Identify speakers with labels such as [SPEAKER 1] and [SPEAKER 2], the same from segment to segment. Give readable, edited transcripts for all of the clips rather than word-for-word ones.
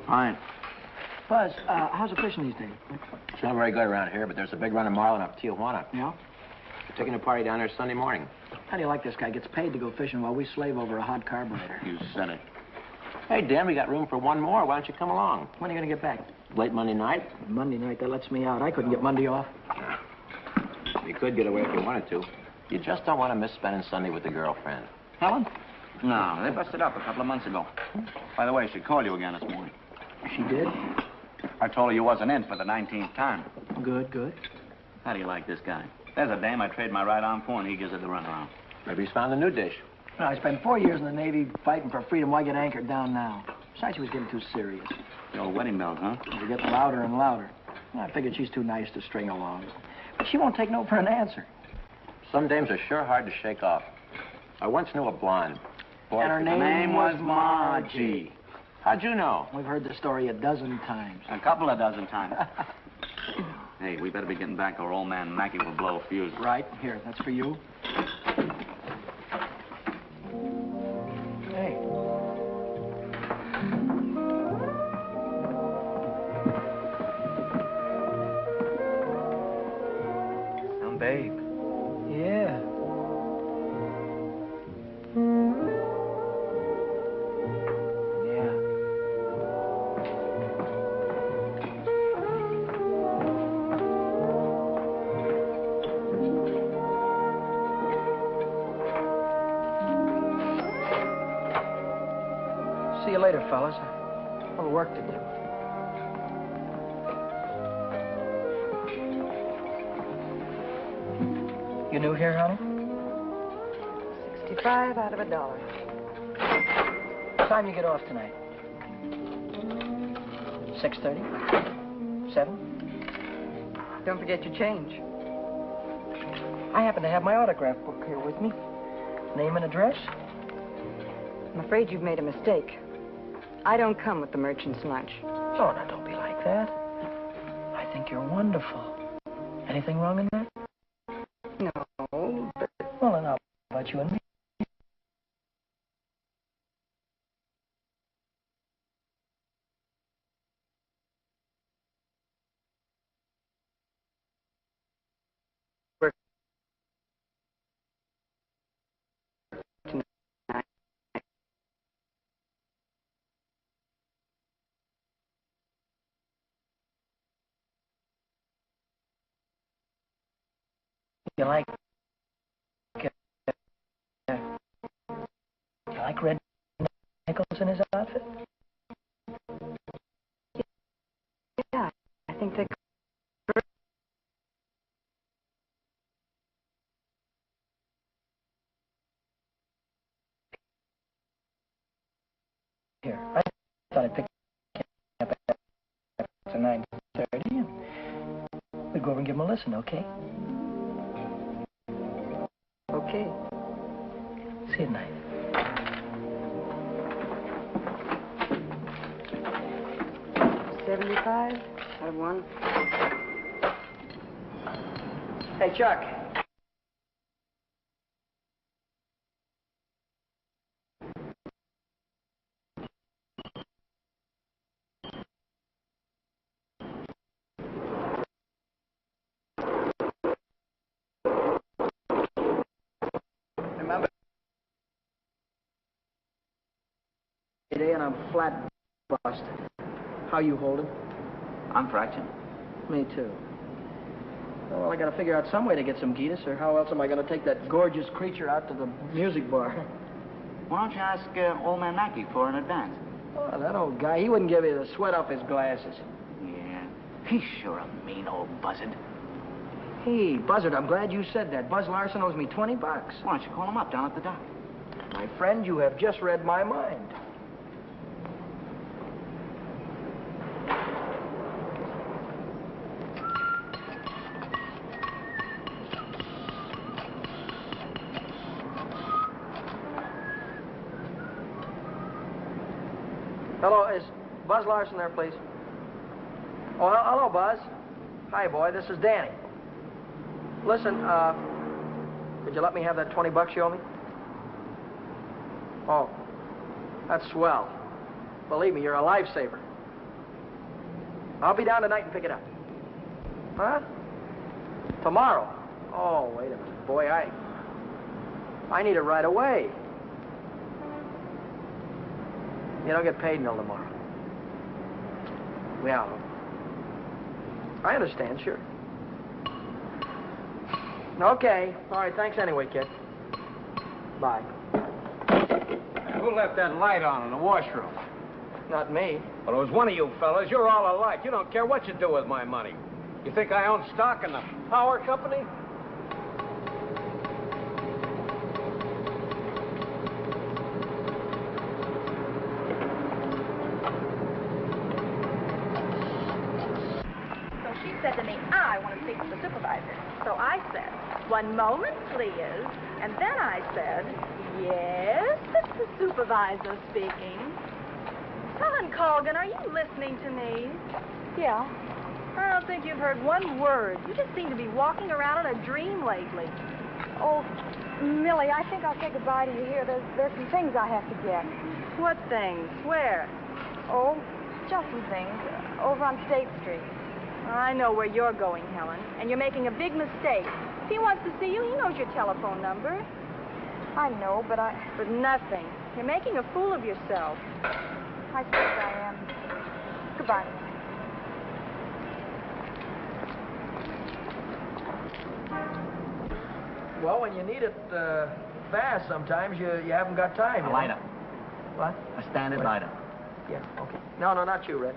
[SPEAKER 1] Fine.
[SPEAKER 2] Buzz, how's the fishing these days?
[SPEAKER 3] It's not very good around here, but there's a big run of marlin up Tijuana.
[SPEAKER 2] Yeah?
[SPEAKER 3] We're taking a party down there Sunday morning.
[SPEAKER 2] How do you like this guy? Gets paid to go fishing while we slave over a hot carburetor.
[SPEAKER 1] You said it.
[SPEAKER 3] Hey, Dan, we got room for one more. Why don't you come along?
[SPEAKER 2] When are you going to get back?
[SPEAKER 3] Late Monday night?
[SPEAKER 2] Monday night, that lets me out. I couldn't get Monday off.
[SPEAKER 3] You could get away if you wanted to. You just don't want to miss spending Sunday with the girlfriend.
[SPEAKER 2] Helen?
[SPEAKER 1] No, they busted up a couple of months ago. By the way, she called you again this morning.
[SPEAKER 2] She did?
[SPEAKER 1] I told her you wasn't in for the 19th time.
[SPEAKER 2] Good, good.
[SPEAKER 1] How do you like this guy? There's a dame I trade my right arm for, and he gives her the runaround.
[SPEAKER 3] Maybe he's found a new dish.
[SPEAKER 2] No, I spent 4 years in the Navy fighting for freedom. Why get anchored down now? Besides, she was getting too serious.
[SPEAKER 1] The old wedding bells, huh?
[SPEAKER 2] They were getting louder and louder. I figured she's too nice to string along. But she won't take no for an answer.
[SPEAKER 3] Some dames are sure hard to shake off. I once knew a blonde. Boy,
[SPEAKER 2] And her name was Margie.
[SPEAKER 3] How'd you know?
[SPEAKER 2] We've heard the story a dozen times.
[SPEAKER 1] A couple of dozen times. Hey, we better be getting back or old man Mackey will blow a fuse.
[SPEAKER 2] Right. Here, that's for you. Hey.
[SPEAKER 1] Some babe.
[SPEAKER 2] Yeah. See you later, fellas. I have a little work to do. You new here, honey?
[SPEAKER 4] 65 out of $1.
[SPEAKER 2] What time you get off tonight? 6:30? 7?
[SPEAKER 4] Don't forget your change.
[SPEAKER 2] I happen to have my autograph book here with me. Name and address?
[SPEAKER 4] I'm afraid you've made a mistake. I don't come with the merchant's lunch.
[SPEAKER 2] Oh, now, don't be like that. I think you're wonderful. Anything wrong in that?
[SPEAKER 4] No, but
[SPEAKER 2] Well, then how about you and me? You like red nickels in his outfit?
[SPEAKER 4] yeah, I think they...
[SPEAKER 2] Here, I thought I'd pick up after 9:30 and we'd go over and give him a listen, okay?
[SPEAKER 4] Okay.
[SPEAKER 2] See you tonight.
[SPEAKER 4] $75 out of $1.
[SPEAKER 2] Hey, Chuck. Remember? Today and I'm flat busted. How you holding?
[SPEAKER 1] I'm fractured.
[SPEAKER 2] Me too. Well, I gotta figure out some way to get some Gitas, or how else am I gonna take that gorgeous creature out to the music bar?
[SPEAKER 1] Why don't you ask old man Mackey for an advance?
[SPEAKER 2] Oh, that old guy, he wouldn't give you the sweat off his glasses.
[SPEAKER 1] Yeah, he's sure a mean old buzzard.
[SPEAKER 2] Hey, Buzzard, I'm glad you said that. Buzz Larson owes me $20.
[SPEAKER 1] Why don't you call him up down at the dock?
[SPEAKER 2] My friend, you have just read my mind. Hello, is Buzz Larson there, please? Oh, hello, Buzz. Hi, boy, this is Danny. Listen, could you let me have that $20 you owe me? Oh, that's swell. Believe me, you're a lifesaver. I'll be down tonight and pick it up. Huh? Tomorrow? Oh, wait a minute. Boy, I need it right away. You don't get paid until tomorrow. Yeah. I understand, sure. Okay. All right, thanks anyway, kid. Bye.
[SPEAKER 5] Who left that light on in the washroom?
[SPEAKER 2] Not me.
[SPEAKER 5] Well, it was one of you fellas. You're all alike. You don't care what you do with my money. You think I own stock in the power company?
[SPEAKER 6] So she said to me, I want to speak to the supervisor. So I said, 1 moment, please. And then I said, yes, it's the supervisor speaking. Helen Colgan, are you listening to me?
[SPEAKER 4] Yeah.
[SPEAKER 6] I don't think you've heard one word. You just seem to be walking around in a dream lately.
[SPEAKER 4] Oh, Millie, I think I'll say goodbye to you here. There's some things I have to get.
[SPEAKER 6] What things? Where?
[SPEAKER 4] Oh, just some things. Over on State Street.
[SPEAKER 6] I know where you're going, Helen, and you're making a big mistake. If he wants to see you, he knows your telephone number.
[SPEAKER 4] I know, but
[SPEAKER 6] But nothing. You're making a fool of yourself.
[SPEAKER 4] I suppose I am. Goodbye.
[SPEAKER 2] Well, when you need it fast, sometimes you haven't got time.
[SPEAKER 1] A
[SPEAKER 2] you know?
[SPEAKER 1] lighter.
[SPEAKER 2] What?
[SPEAKER 1] A standard
[SPEAKER 2] What?
[SPEAKER 1] lighter.
[SPEAKER 2] Yeah, okay. No, not you, Red.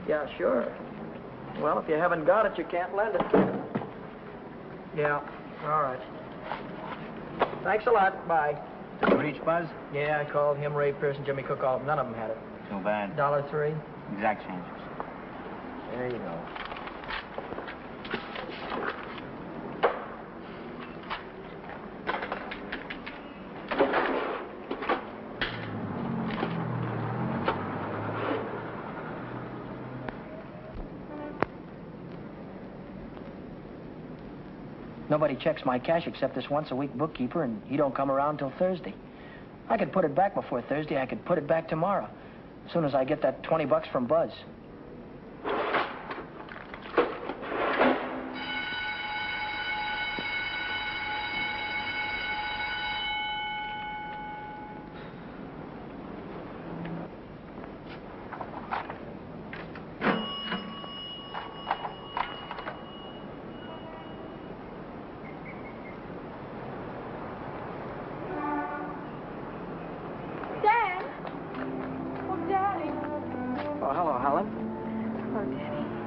[SPEAKER 2] Yeah, sure. Well, if you haven't got it, you can't lend it. Yeah, all right. Thanks a lot. Bye.
[SPEAKER 1] Did you reach Buzz?
[SPEAKER 2] Yeah, I called him, Ray Pearson, Jimmy Cook, all of them. None of them had it.
[SPEAKER 1] Too bad.
[SPEAKER 2] $1.03.
[SPEAKER 1] Exact changes.
[SPEAKER 2] There you go. Nobody checks my cash except this once-a-week bookkeeper, and he don't come around till Thursday. I could put it back before Thursday. I could put it back tomorrow, as soon as I get that $20 from Buzz.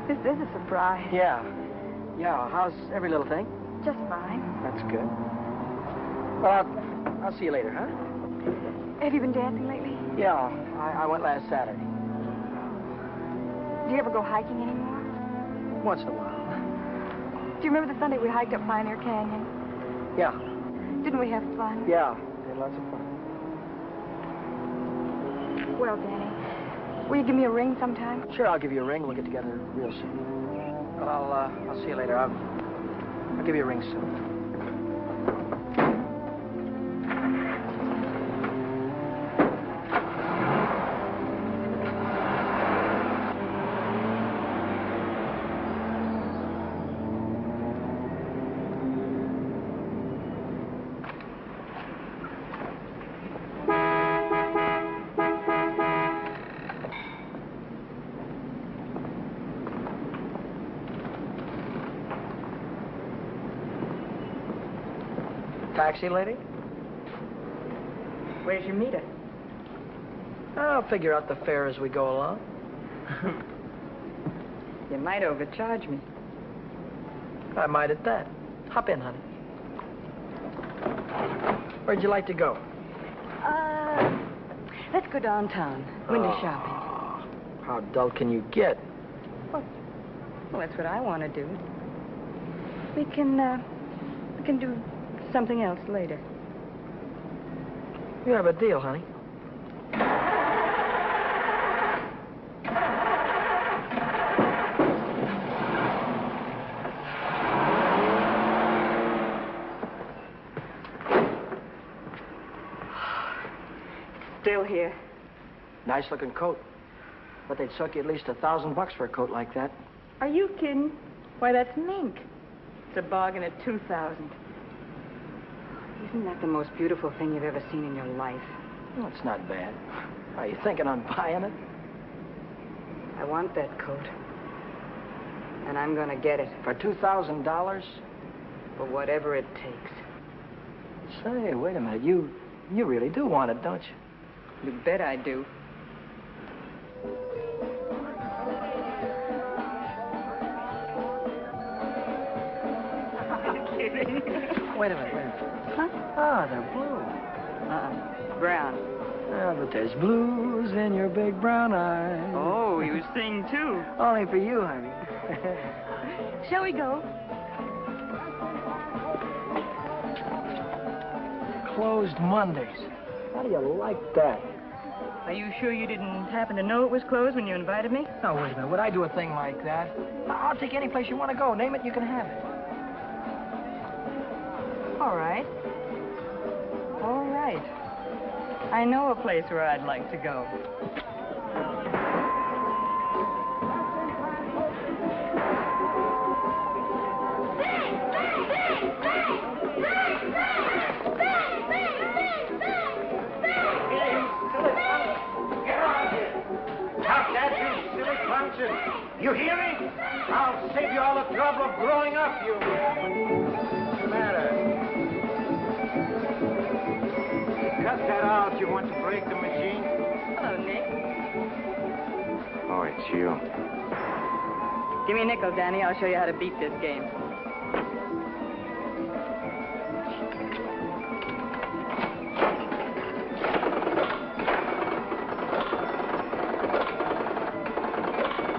[SPEAKER 4] This is a surprise.
[SPEAKER 2] Yeah. How's every little thing?
[SPEAKER 4] Just fine.
[SPEAKER 2] That's good. Well, I'll see you later, huh?
[SPEAKER 4] Have you been dancing lately?
[SPEAKER 2] Yeah, I went last Saturday.
[SPEAKER 4] Do you ever go hiking anymore?
[SPEAKER 2] Once in a while.
[SPEAKER 4] Do you remember the Sunday we hiked up Pioneer Canyon?
[SPEAKER 2] Yeah.
[SPEAKER 4] Didn't we have fun?
[SPEAKER 2] Yeah, we had lots of fun.
[SPEAKER 4] Well, Danny, will you give me a ring sometime?
[SPEAKER 2] Sure, I'll give you a ring. We'll get together real soon. Well, I'll see you later. I'll give you a ring soon. Taxi lady?
[SPEAKER 4] Where's your meter?
[SPEAKER 2] I'll figure out the fare as we go along.
[SPEAKER 4] You might overcharge me.
[SPEAKER 2] I might at that. Hop in, honey. Where'd you like to go?
[SPEAKER 4] Let's go downtown. Window shopping.
[SPEAKER 2] How dull can you get?
[SPEAKER 4] Well, that's what I want to do. We can do something else later.
[SPEAKER 2] You have a deal, honey.
[SPEAKER 4] Still here.
[SPEAKER 2] Nice looking coat. But they'd suck you at least $1,000 for a coat like that.
[SPEAKER 4] Are you kidding? Why, that's mink. It's a bargain at $2,000. Isn't that the most beautiful thing you've ever seen in your life?
[SPEAKER 2] Well, it's not bad. Are you thinking on buying it?
[SPEAKER 4] I want that coat. And I'm gonna get it.
[SPEAKER 2] For $2,000?
[SPEAKER 4] For whatever it takes.
[SPEAKER 2] Say, wait a minute. You really do want it, don't you?
[SPEAKER 4] You bet I do.
[SPEAKER 2] Wait a minute.
[SPEAKER 4] Huh?
[SPEAKER 2] Ah, they're blue.
[SPEAKER 4] Brown.
[SPEAKER 2] Ah, but there's blues in your big brown eyes.
[SPEAKER 4] Oh, you sing too.
[SPEAKER 2] Only for you, honey.
[SPEAKER 4] Shall we go?
[SPEAKER 2] Closed Mondays. How do you like that?
[SPEAKER 4] Are you sure you didn't happen to know it was closed when you invited me?
[SPEAKER 2] No, wait a minute. Would I do a thing like that? I'll take any place you want to go. Name it, you can have it.
[SPEAKER 4] All right. All right. I know a place where I'd like to go.
[SPEAKER 5] You hear me? I'll save you all the trouble of growing up, you. What's the matter? Cut that out. You want to break the machine?
[SPEAKER 4] Hello, Nick.
[SPEAKER 3] Oh, it's you.
[SPEAKER 4] Give me a nickel, Danny. I'll show you how to beat this game.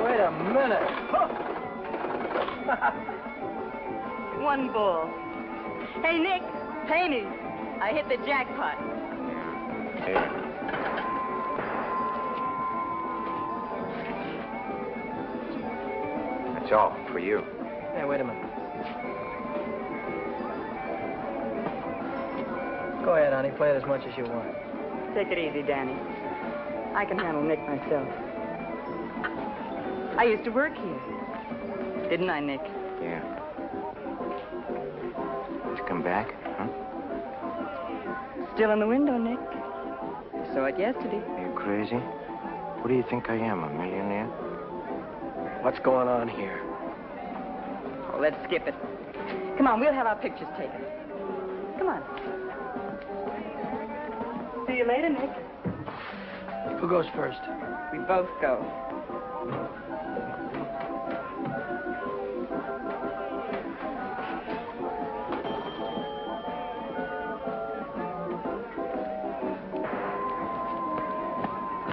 [SPEAKER 2] Wait a minute.
[SPEAKER 4] One ball. Hey, Nick, pay me. I hit the jackpot.
[SPEAKER 3] Here. That's all for you.
[SPEAKER 2] Hey, wait a minute. Go ahead, honey. Play it as much as you want.
[SPEAKER 4] Take it easy, Danny. I can handle Nick myself. I used to work here. Didn't I, Nick?
[SPEAKER 3] Yeah. Did you come back, huh?
[SPEAKER 4] Still in the window, Nick. I saw it yesterday.
[SPEAKER 3] Are you crazy? What do you think I am, a millionaire?
[SPEAKER 2] What's going on here?
[SPEAKER 4] Oh, let's skip it. Come on, we'll have our pictures taken. Come on. See you later, Nick.
[SPEAKER 2] Who goes first?
[SPEAKER 4] We both go.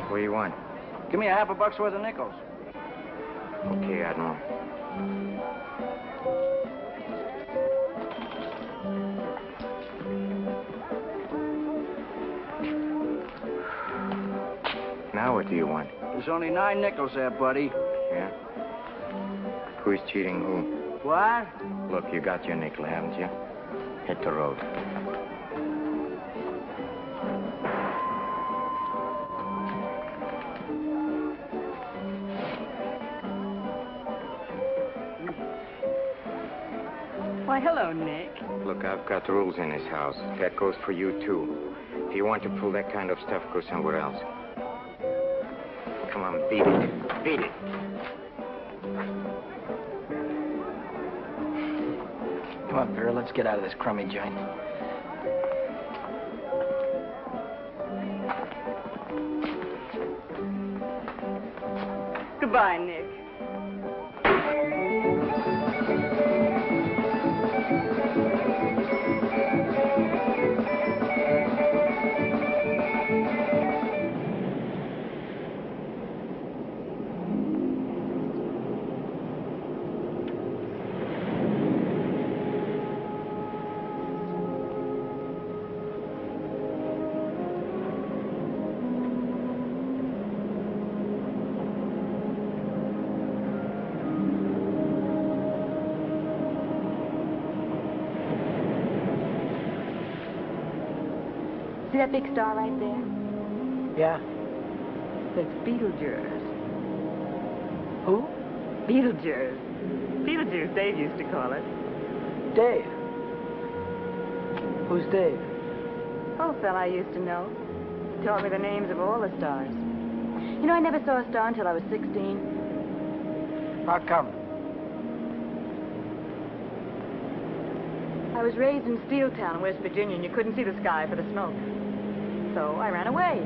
[SPEAKER 3] What do you want?
[SPEAKER 2] Give me $50 worth of nickels.
[SPEAKER 3] Okay, Admiral. Now what do you want?
[SPEAKER 2] There's only 9 nickels there, buddy.
[SPEAKER 3] Yeah? Who's cheating who?
[SPEAKER 2] What?
[SPEAKER 3] Look, you got your nickel, haven't you? Hit the road.
[SPEAKER 4] Why, hello, Nick.
[SPEAKER 3] Look, I've got rules in this house. That goes for you, too. If you want to pull that kind of stuff, go somewhere else. Come on, beat it. Beat it.
[SPEAKER 2] Come on, Vera, let's get out of this crummy joint.
[SPEAKER 4] Goodbye, Nick. See that big star right there?
[SPEAKER 2] Yeah?
[SPEAKER 4] That's Beetlejuice.
[SPEAKER 2] Who?
[SPEAKER 4] Beetlejuice. Beetlejuice, Dave used to call it.
[SPEAKER 2] Dave. Who's Dave?
[SPEAKER 4] Oh, fella I used to know. Taught me the names of all the stars. You know, I never saw a star until I was 16.
[SPEAKER 2] How come?
[SPEAKER 4] I was raised in Steeltown, West Virginia, and you couldn't see the sky for the smoke. So I ran away.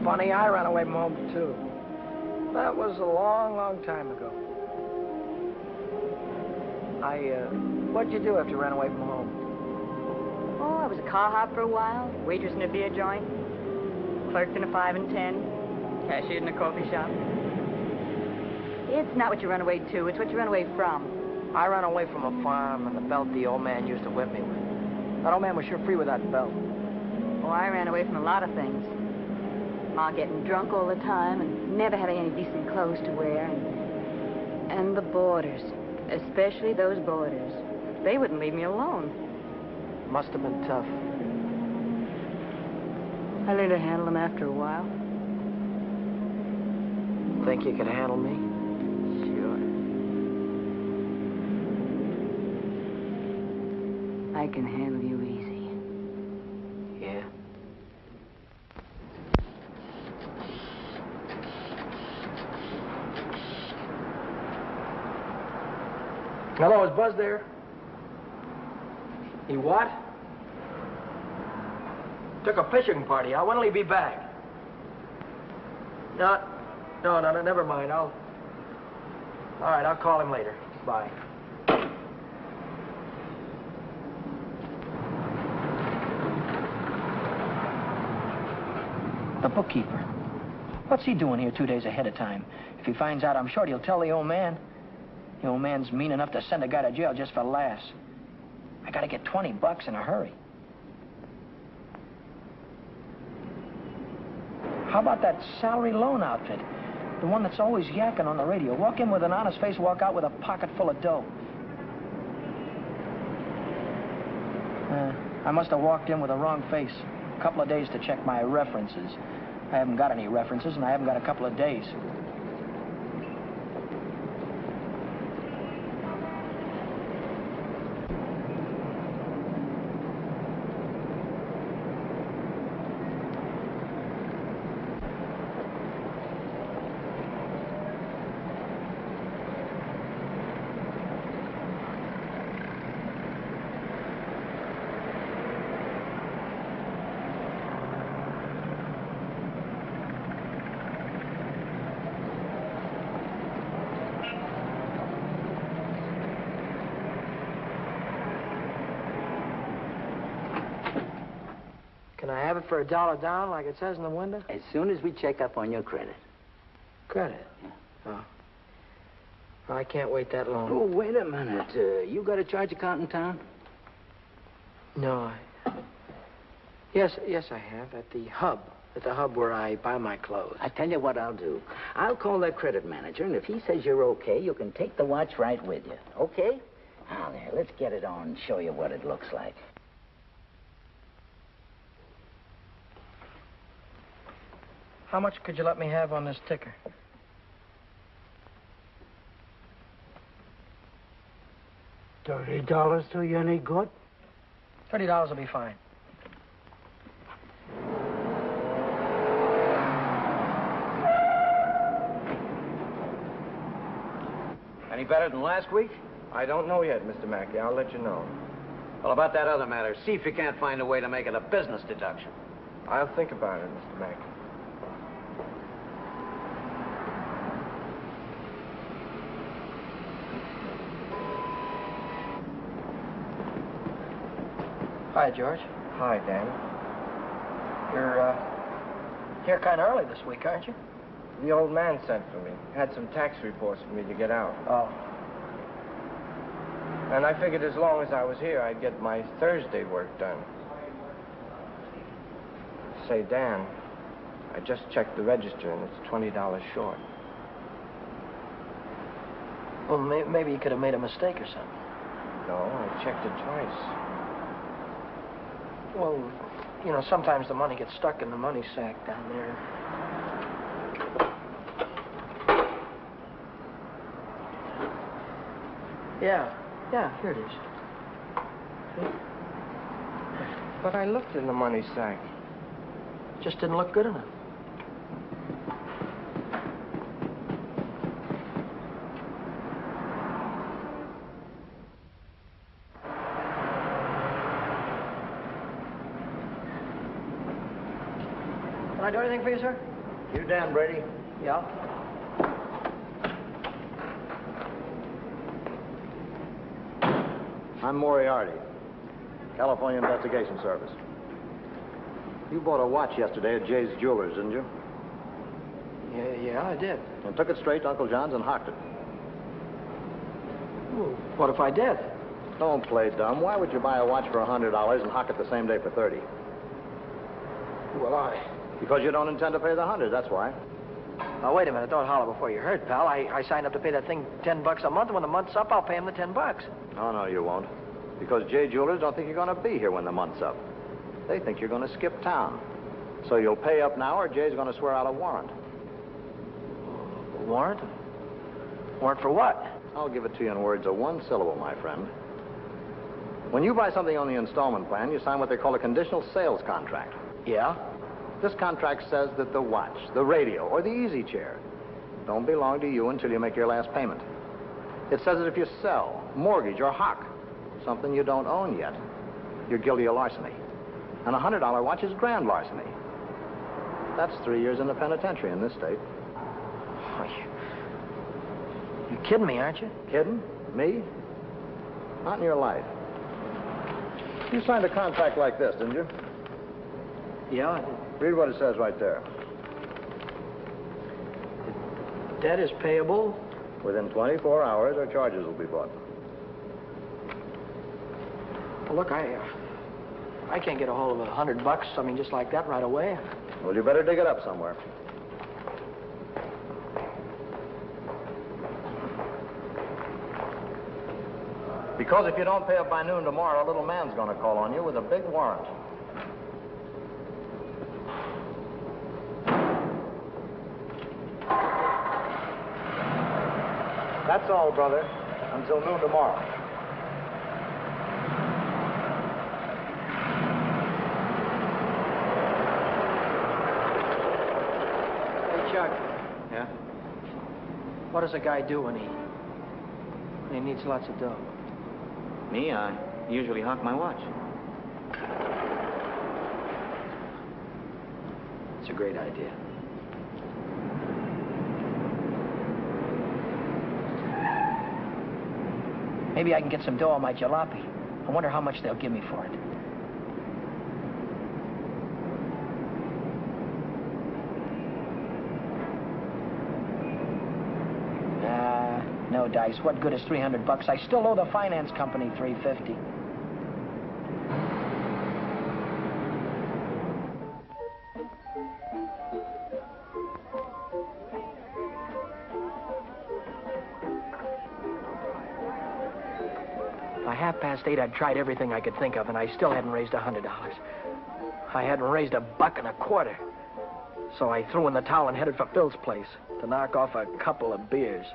[SPEAKER 2] Funny, I ran away from home, too. That was a long, long time ago. What'd you do after you ran away from home?
[SPEAKER 4] Oh, I was a car hop for a while, waitress in a beer joint, clerked in a 5 and 10, cashiered in a coffee shop. It's not what you run away to, it's what you run away from.
[SPEAKER 2] I ran away from a farm and the belt the old man used to whip me with. That old man was sure free with that belt.
[SPEAKER 4] Oh, I ran away from a lot of things. Ma getting drunk all the time and never having any decent clothes to wear. And the boarders, especially those boarders. They wouldn't leave me alone.
[SPEAKER 2] Must have been tough.
[SPEAKER 4] I learned to handle them after a while.
[SPEAKER 2] Think you could handle me?
[SPEAKER 4] Sure. I can handle you easy.
[SPEAKER 2] Yeah. Hello, is Buzz there? He what? Took a fishing party. When'll he be back? No, never mind. All right, I'll call him later. Bye. The bookkeeper. What's he doing here 2 days ahead of time? If he finds out I'm short, he'll tell the old man. The old man's mean enough to send a guy to jail just for laughs. I gotta get $20 in a hurry. How about that salary loan outfit? The one that's always yakking on the radio. Walk in with an honest face, walk out with a pocket full of dough. I must have walked in with the wrong face. A couple of days to check my references. I haven't got any references, and I haven't got a couple of days. Can I have it for $1 down, like it says in the window?
[SPEAKER 7] As soon as we check up on your credit.
[SPEAKER 2] Credit?
[SPEAKER 7] Yeah.
[SPEAKER 2] Oh. Well, I can't wait that long.
[SPEAKER 7] Oh, wait a minute. You got a charge account in town?
[SPEAKER 2] No, Yes, I have. At the hub. At the hub where I buy my clothes.
[SPEAKER 7] I tell you what I'll do. I'll call that credit manager, and if he says you're okay, you can take the watch right with you. Okay? Now, there, let's get it on and show you what it looks like.
[SPEAKER 2] How much could you let me have on this ticker?
[SPEAKER 8] $30 do you any good?
[SPEAKER 2] $30 will be fine.
[SPEAKER 5] Any better than last week?
[SPEAKER 9] I don't know yet, Mr. Mackey. I'll let you know.
[SPEAKER 5] Well, about that other matter, see if you can't find a way to make it a business deduction.
[SPEAKER 9] I'll think about it, Mr. Mackey.
[SPEAKER 2] Hi, George.
[SPEAKER 9] Hi, Dan.
[SPEAKER 2] You're here kind of early this week, aren't you?
[SPEAKER 9] The old man sent for me. Had some tax reports for me to get out.
[SPEAKER 2] Oh.
[SPEAKER 9] And I figured as long as I was here, I'd get my Thursday work done. Say, Dan, I just checked the register, and it's $20 short.
[SPEAKER 2] Well, maybe you could have made a mistake or something.
[SPEAKER 9] No, I checked it twice.
[SPEAKER 2] Well, you know, sometimes the money gets stuck in the money sack down there. Yeah, here it is.
[SPEAKER 9] But I looked in the money sack.
[SPEAKER 2] Just didn't look good enough. Can I do anything for you, sir?
[SPEAKER 8] You Dan Brady?
[SPEAKER 2] Yeah.
[SPEAKER 8] I'm Moriarity, California Investigation Service. You bought a watch yesterday at Jay's Jewelers, didn't you?
[SPEAKER 2] Yeah, I did.
[SPEAKER 8] And took it straight to Uncle John's and hocked it.
[SPEAKER 2] Well, what if I did?
[SPEAKER 8] Don't play dumb. Why would you buy a watch for $100 and hock it the same day for $30?
[SPEAKER 2] Well,
[SPEAKER 8] Because you don't intend to pay the $100, that's why.
[SPEAKER 2] Now, wait a minute. Don't holler before you hurt, pal. I signed up to pay that thing $10 a month, and when the month's up, I'll pay him the $10.
[SPEAKER 8] No, you won't. Because Jay Jewelers don't think you're going to be here when the month's up. They think you're going to skip town. So you'll pay up now, or Jay's going to swear out a warrant.
[SPEAKER 2] Warrant? Warrant for what?
[SPEAKER 8] I'll give it to you in words of one syllable, my friend. When you buy something on the installment plan, you sign what they call a conditional sales contract.
[SPEAKER 2] Yeah?
[SPEAKER 8] This contract says that the watch, the radio, or the easy chair don't belong to you until you make your last payment. It says that if you sell, mortgage, or hock something you don't own yet, you're guilty of larceny. And a $100 watch is grand larceny. That's 3 years in the penitentiary in this state.
[SPEAKER 2] Oh, you're kidding me, aren't you?
[SPEAKER 8] Kidding? Me? Not in your life. You signed a contract like this, didn't you?
[SPEAKER 2] Yeah, I did.
[SPEAKER 8] Read what it says right there.
[SPEAKER 2] Debt is payable.
[SPEAKER 8] Within 24 hours, or charges will be brought.
[SPEAKER 2] Well, look, I can't get a hold of $100, I mean, just like that right away.
[SPEAKER 8] Well, you better dig it up somewhere. Because if you don't pay up by noon tomorrow, a little man's going to call on you with a big warrant. That's all, brother. Until noon tomorrow.
[SPEAKER 2] Hey, Chuck,
[SPEAKER 1] Yeah?
[SPEAKER 2] what does a guy do when he needs lots of dough?
[SPEAKER 1] Me? I usually hock my watch.
[SPEAKER 2] It's a great idea. Maybe I can get some dough on my jalopy. I wonder how much they'll give me for it. No dice. What good is $300? I still owe the finance company $350. By 8:30, I'd tried everything I could think of, and I still hadn't raised $100. I hadn't raised $1.25. So I threw in the towel and headed for Phil's place to knock off a couple of beers.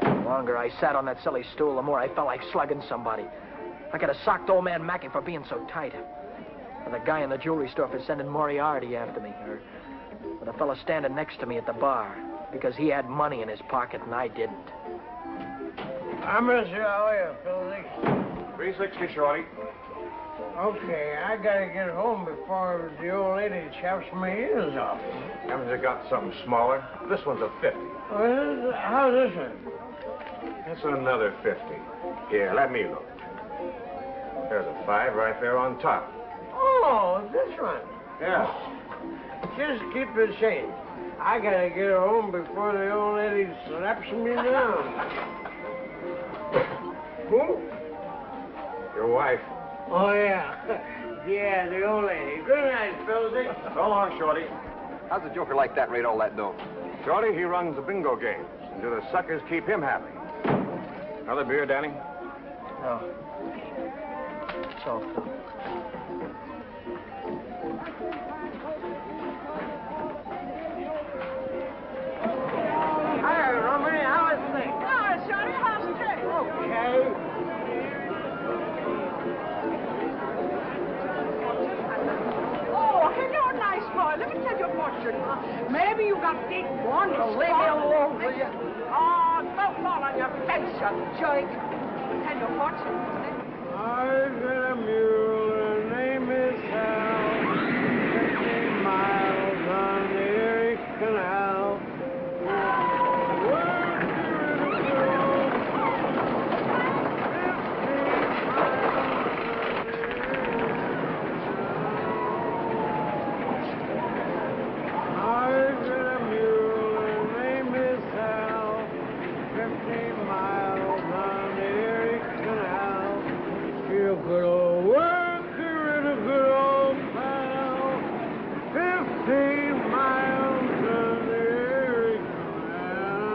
[SPEAKER 2] The longer I sat on that silly stool, the more I felt like slugging somebody. I could have socked old man Mackey for being so tight. Or the guy in the jewelry store for sending Moriarity after me. Or the fellow standing next to me at the bar because he had money in his pocket and I didn't.
[SPEAKER 10] I miss you. How are you, Philly?
[SPEAKER 5] 360, Shorty.
[SPEAKER 10] Okay, I gotta get home before the old lady chops my ears off.
[SPEAKER 5] Haven't you got something smaller? This one's a 50.
[SPEAKER 10] How's this one?
[SPEAKER 5] That's another 50. Here, let me look. There's a 5 right there on top.
[SPEAKER 10] Oh, this one.
[SPEAKER 5] Yeah.
[SPEAKER 10] Just keep the change. I gotta get home before the old lady slaps me down. Who?
[SPEAKER 5] Your wife.
[SPEAKER 10] Oh, yeah. Yeah, the old lady. Good night, Philly.
[SPEAKER 5] So long, Shorty.
[SPEAKER 3] How's a joker like that rate all that dough?
[SPEAKER 5] Shorty, he runs the bingo games. And do the suckers keep him happy? Another beer, Danny?
[SPEAKER 2] No. So.
[SPEAKER 10] Hey, Rooney, how is things?
[SPEAKER 6] Oh, Shorty, how's it?
[SPEAKER 10] Okay.
[SPEAKER 6] Oh, hello, nice boy. Let me tell you a fortune. Maybe you got big one.
[SPEAKER 10] Leave me alone, will you?
[SPEAKER 6] Oh, don't fall on your face, you jerk. Tell you a fortune.
[SPEAKER 10] I've got a mule, her name is Helen. 15 miles on the Erie Canal. Good old worker and a good old pal. 15 miles on the Erie Canal.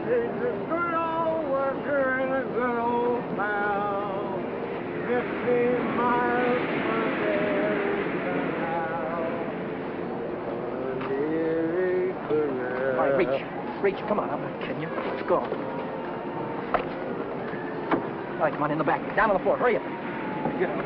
[SPEAKER 10] He's a good old worker and a good old pal. 15 miles on the Erie Canal. On the Erie Canal.
[SPEAKER 2] All right, reach. Come on, I'm not kidding you. Let's go. All right, come on, in the back. Down on the floor. Hurry up. Get out.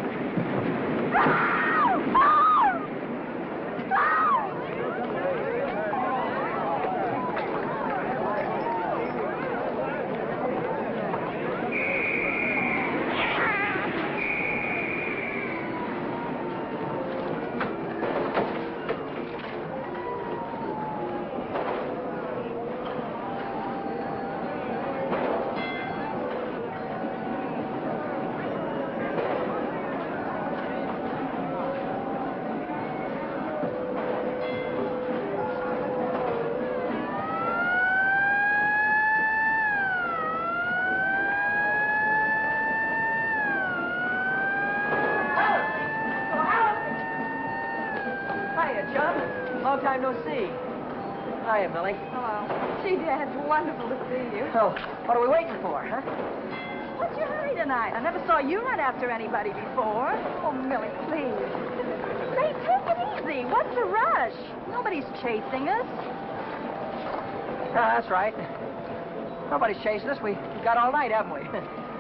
[SPEAKER 2] Long time no see. Hiya, Millie.
[SPEAKER 4] Hello. Gee, Dad, it's wonderful to see you.
[SPEAKER 2] So, what are we waiting for, huh?
[SPEAKER 6] What's your hurry tonight? I never saw you run after anybody before.
[SPEAKER 4] Oh, Millie, please.
[SPEAKER 6] Say, take it easy. What's the rush? Nobody's chasing us.
[SPEAKER 2] That's right. Nobody's chasing us. We've got all night, haven't we?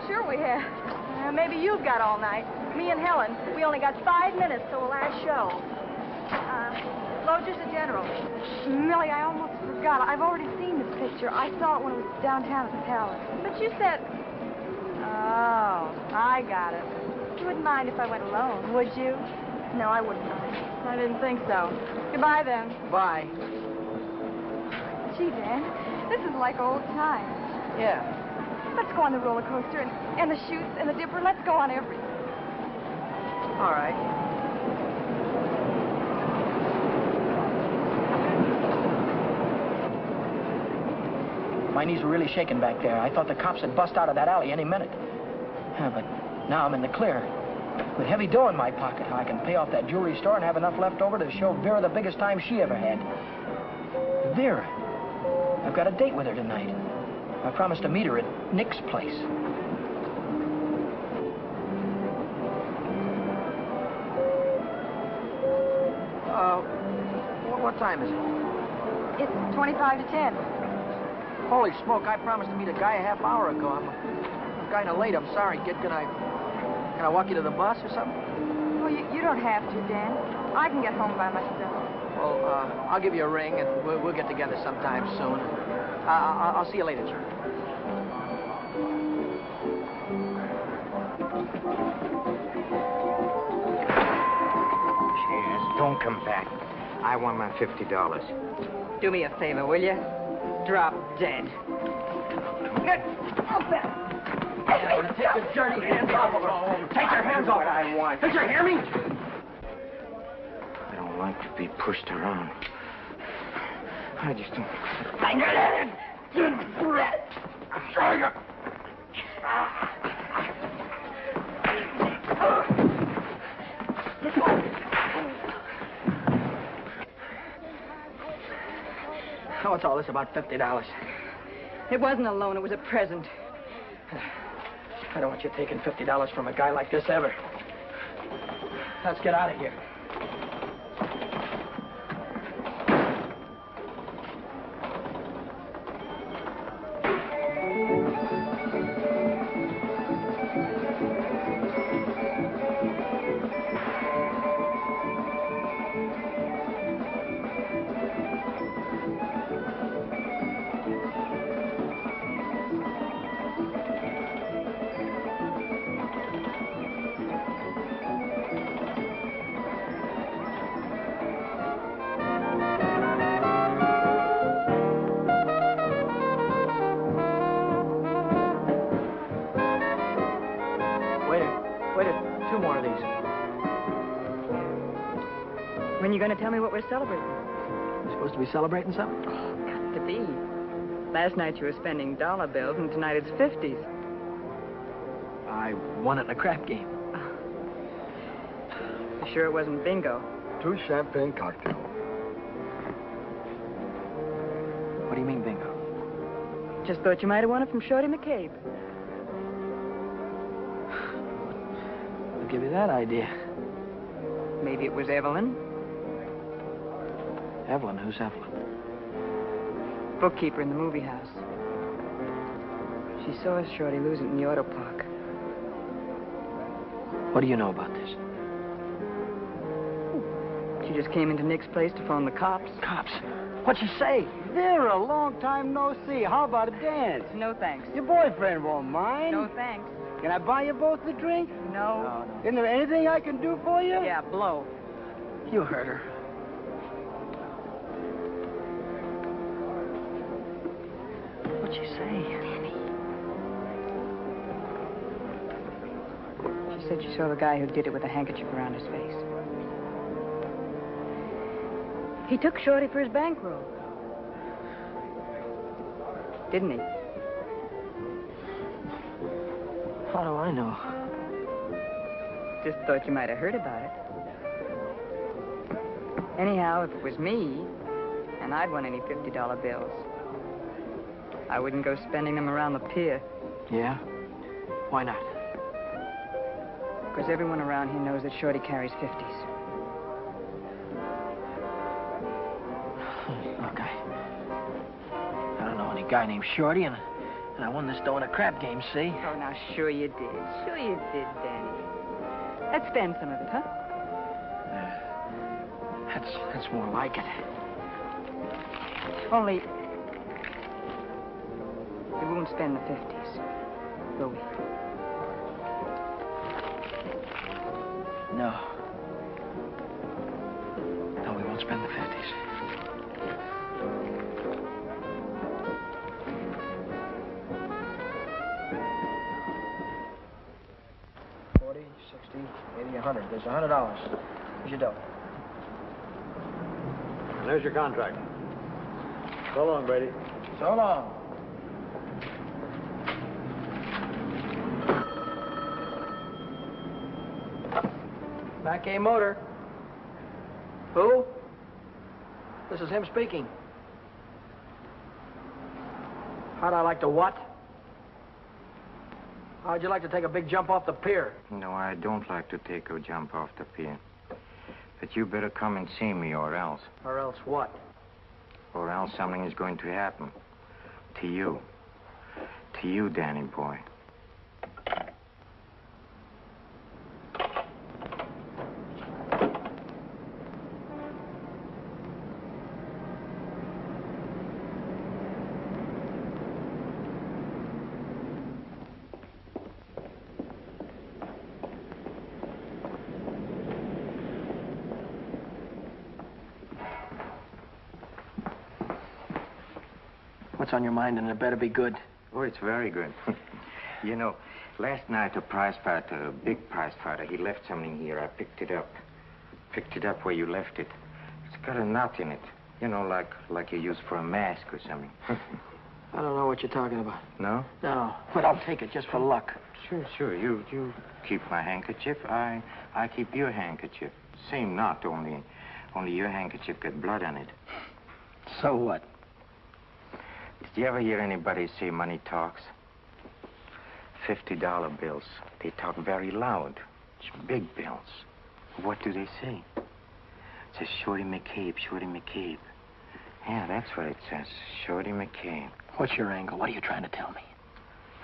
[SPEAKER 6] Sure we have. Maybe you've got all night. Me and Helen, we only got 5 minutes till the last show. Lodger's a general.
[SPEAKER 4] Millie, I almost forgot. I've already seen this picture. I saw it when it was downtown at the Palace.
[SPEAKER 6] But you said... Oh, I got it.
[SPEAKER 4] You wouldn't mind if I went alone, would you?
[SPEAKER 6] No, I wouldn't mind. I didn't think so. Goodbye, then.
[SPEAKER 2] Bye.
[SPEAKER 4] Gee, Dan, this is like old times.
[SPEAKER 2] Yeah.
[SPEAKER 4] Let's go on the roller coaster and the chutes and the dipper. Let's go on everything.
[SPEAKER 2] All right. My knees were really shaking back there. I thought the cops had bust out of that alley any minute. Yeah, but now I'm in the clear. With heavy dough in my pocket, I can pay off that jewelry store and have enough left over to show Vera the biggest time she ever had. Vera. I've got a date with her tonight. I promised to meet her at Nick's place. What time is it?
[SPEAKER 4] It's 25 to 10.
[SPEAKER 2] Holy smoke, I promised to meet a guy a half hour ago. I'm kind of late. I'm sorry, kid. Can I walk you to the bus or something?
[SPEAKER 4] Well, you don't have to, Dan. I can get home by myself.
[SPEAKER 2] Well, I'll give you a ring, and we'll get together sometime soon. I'll see you later, Jerry.
[SPEAKER 7] Cheers. Don't come back. I want my $50.
[SPEAKER 2] Do me a favor, will you? Drop dead. Get off that! Take your dirty hands off of her. Take your hands off. What I want. Did you hear me?
[SPEAKER 7] I don't like to be pushed around. I just don't...
[SPEAKER 2] What's all this about $50?
[SPEAKER 6] It wasn't a loan, it was a present.
[SPEAKER 2] I don't want you taking $50 from a guy like this ever. Let's get out of here. Two more of these.
[SPEAKER 4] When you going to tell me what we're celebrating?
[SPEAKER 2] You supposed to be celebrating something?
[SPEAKER 4] Got to be. Last night you were spending dollar bills, and tonight it's 50s.
[SPEAKER 2] I won it in a crap game.
[SPEAKER 4] You sure it wasn't bingo?
[SPEAKER 10] 2 champagne cocktails.
[SPEAKER 2] What do you mean, bingo?
[SPEAKER 4] Just thought you might have won it from Shorty McCabe.
[SPEAKER 2] I'll give you that idea.
[SPEAKER 4] Maybe it was Evelyn.
[SPEAKER 2] Evelyn? Who's Evelyn?
[SPEAKER 4] Bookkeeper in the movie house. She saw Shorty lose it in the auto park.
[SPEAKER 2] What do you know about this?
[SPEAKER 4] She just came into Nick's place to phone the cops.
[SPEAKER 2] Cops? What'd she say?
[SPEAKER 10] Vera, long time no see. How about a dance?
[SPEAKER 4] No thanks.
[SPEAKER 10] Your boyfriend won't mind.
[SPEAKER 4] No thanks.
[SPEAKER 10] Can I buy you both a drink?
[SPEAKER 4] No.
[SPEAKER 10] Isn't there anything I can do for you?
[SPEAKER 4] Yeah, blow.
[SPEAKER 2] You heard her. What'd she say?
[SPEAKER 4] She said she saw the guy who did it with a handkerchief around his face. He took Shorty for his bankroll. Didn't he?
[SPEAKER 2] How do I know?
[SPEAKER 4] Just thought you might have heard about it. Anyhow, if it was me, and I'd won any $50 bills, I wouldn't go spending them around the pier.
[SPEAKER 2] Yeah? Why not?
[SPEAKER 4] Because everyone around here knows that Shorty carries 50s.
[SPEAKER 2] Look, I don't know any guy named Shorty, and I won this dough in a crap game, see?
[SPEAKER 4] Oh, now, sure you did. Sure you did, Danny. Let's spend some of it, huh?
[SPEAKER 2] That's more like it.
[SPEAKER 4] Only, we won't spend the 50s, will we?
[SPEAKER 2] No. No, we won't spend the 50s. $40, $60, $80, $100. There's $100. Here's your dough.
[SPEAKER 8] And there's your contract. So long, Brady.
[SPEAKER 2] So long. Mackey Motor. Who? This is him speaking. How'd I like to what? How'd you like to take a big jump off the pier?
[SPEAKER 11] No, I don't like to take a jump off the pier. But you better come and see me, or else.
[SPEAKER 2] Or else what?
[SPEAKER 11] Or else something is going to happen. To you. To you, Danny boy.
[SPEAKER 2] What's on your mind, and it better be good.
[SPEAKER 11] Oh, it's very good. You know, last night a prize fighter, a big prize fighter, he left something here. I picked it up. Picked it up where you left it. It's got a knot in it. You know, like you use for a mask or something.
[SPEAKER 2] I don't know what you're talking about.
[SPEAKER 11] No?
[SPEAKER 2] No, but I'll take it just for luck.
[SPEAKER 11] Sure. You keep my handkerchief. I keep your handkerchief. Same knot, only your handkerchief got blood on it.
[SPEAKER 2] So what?
[SPEAKER 11] Did you ever hear anybody say money talks? $50 bills. They talk very loud. It's big bills. What do they say? It says Shorty McCabe, Shorty McCabe. Yeah, that's what it says. Shorty McCabe.
[SPEAKER 2] What's your angle? What are you trying to tell me?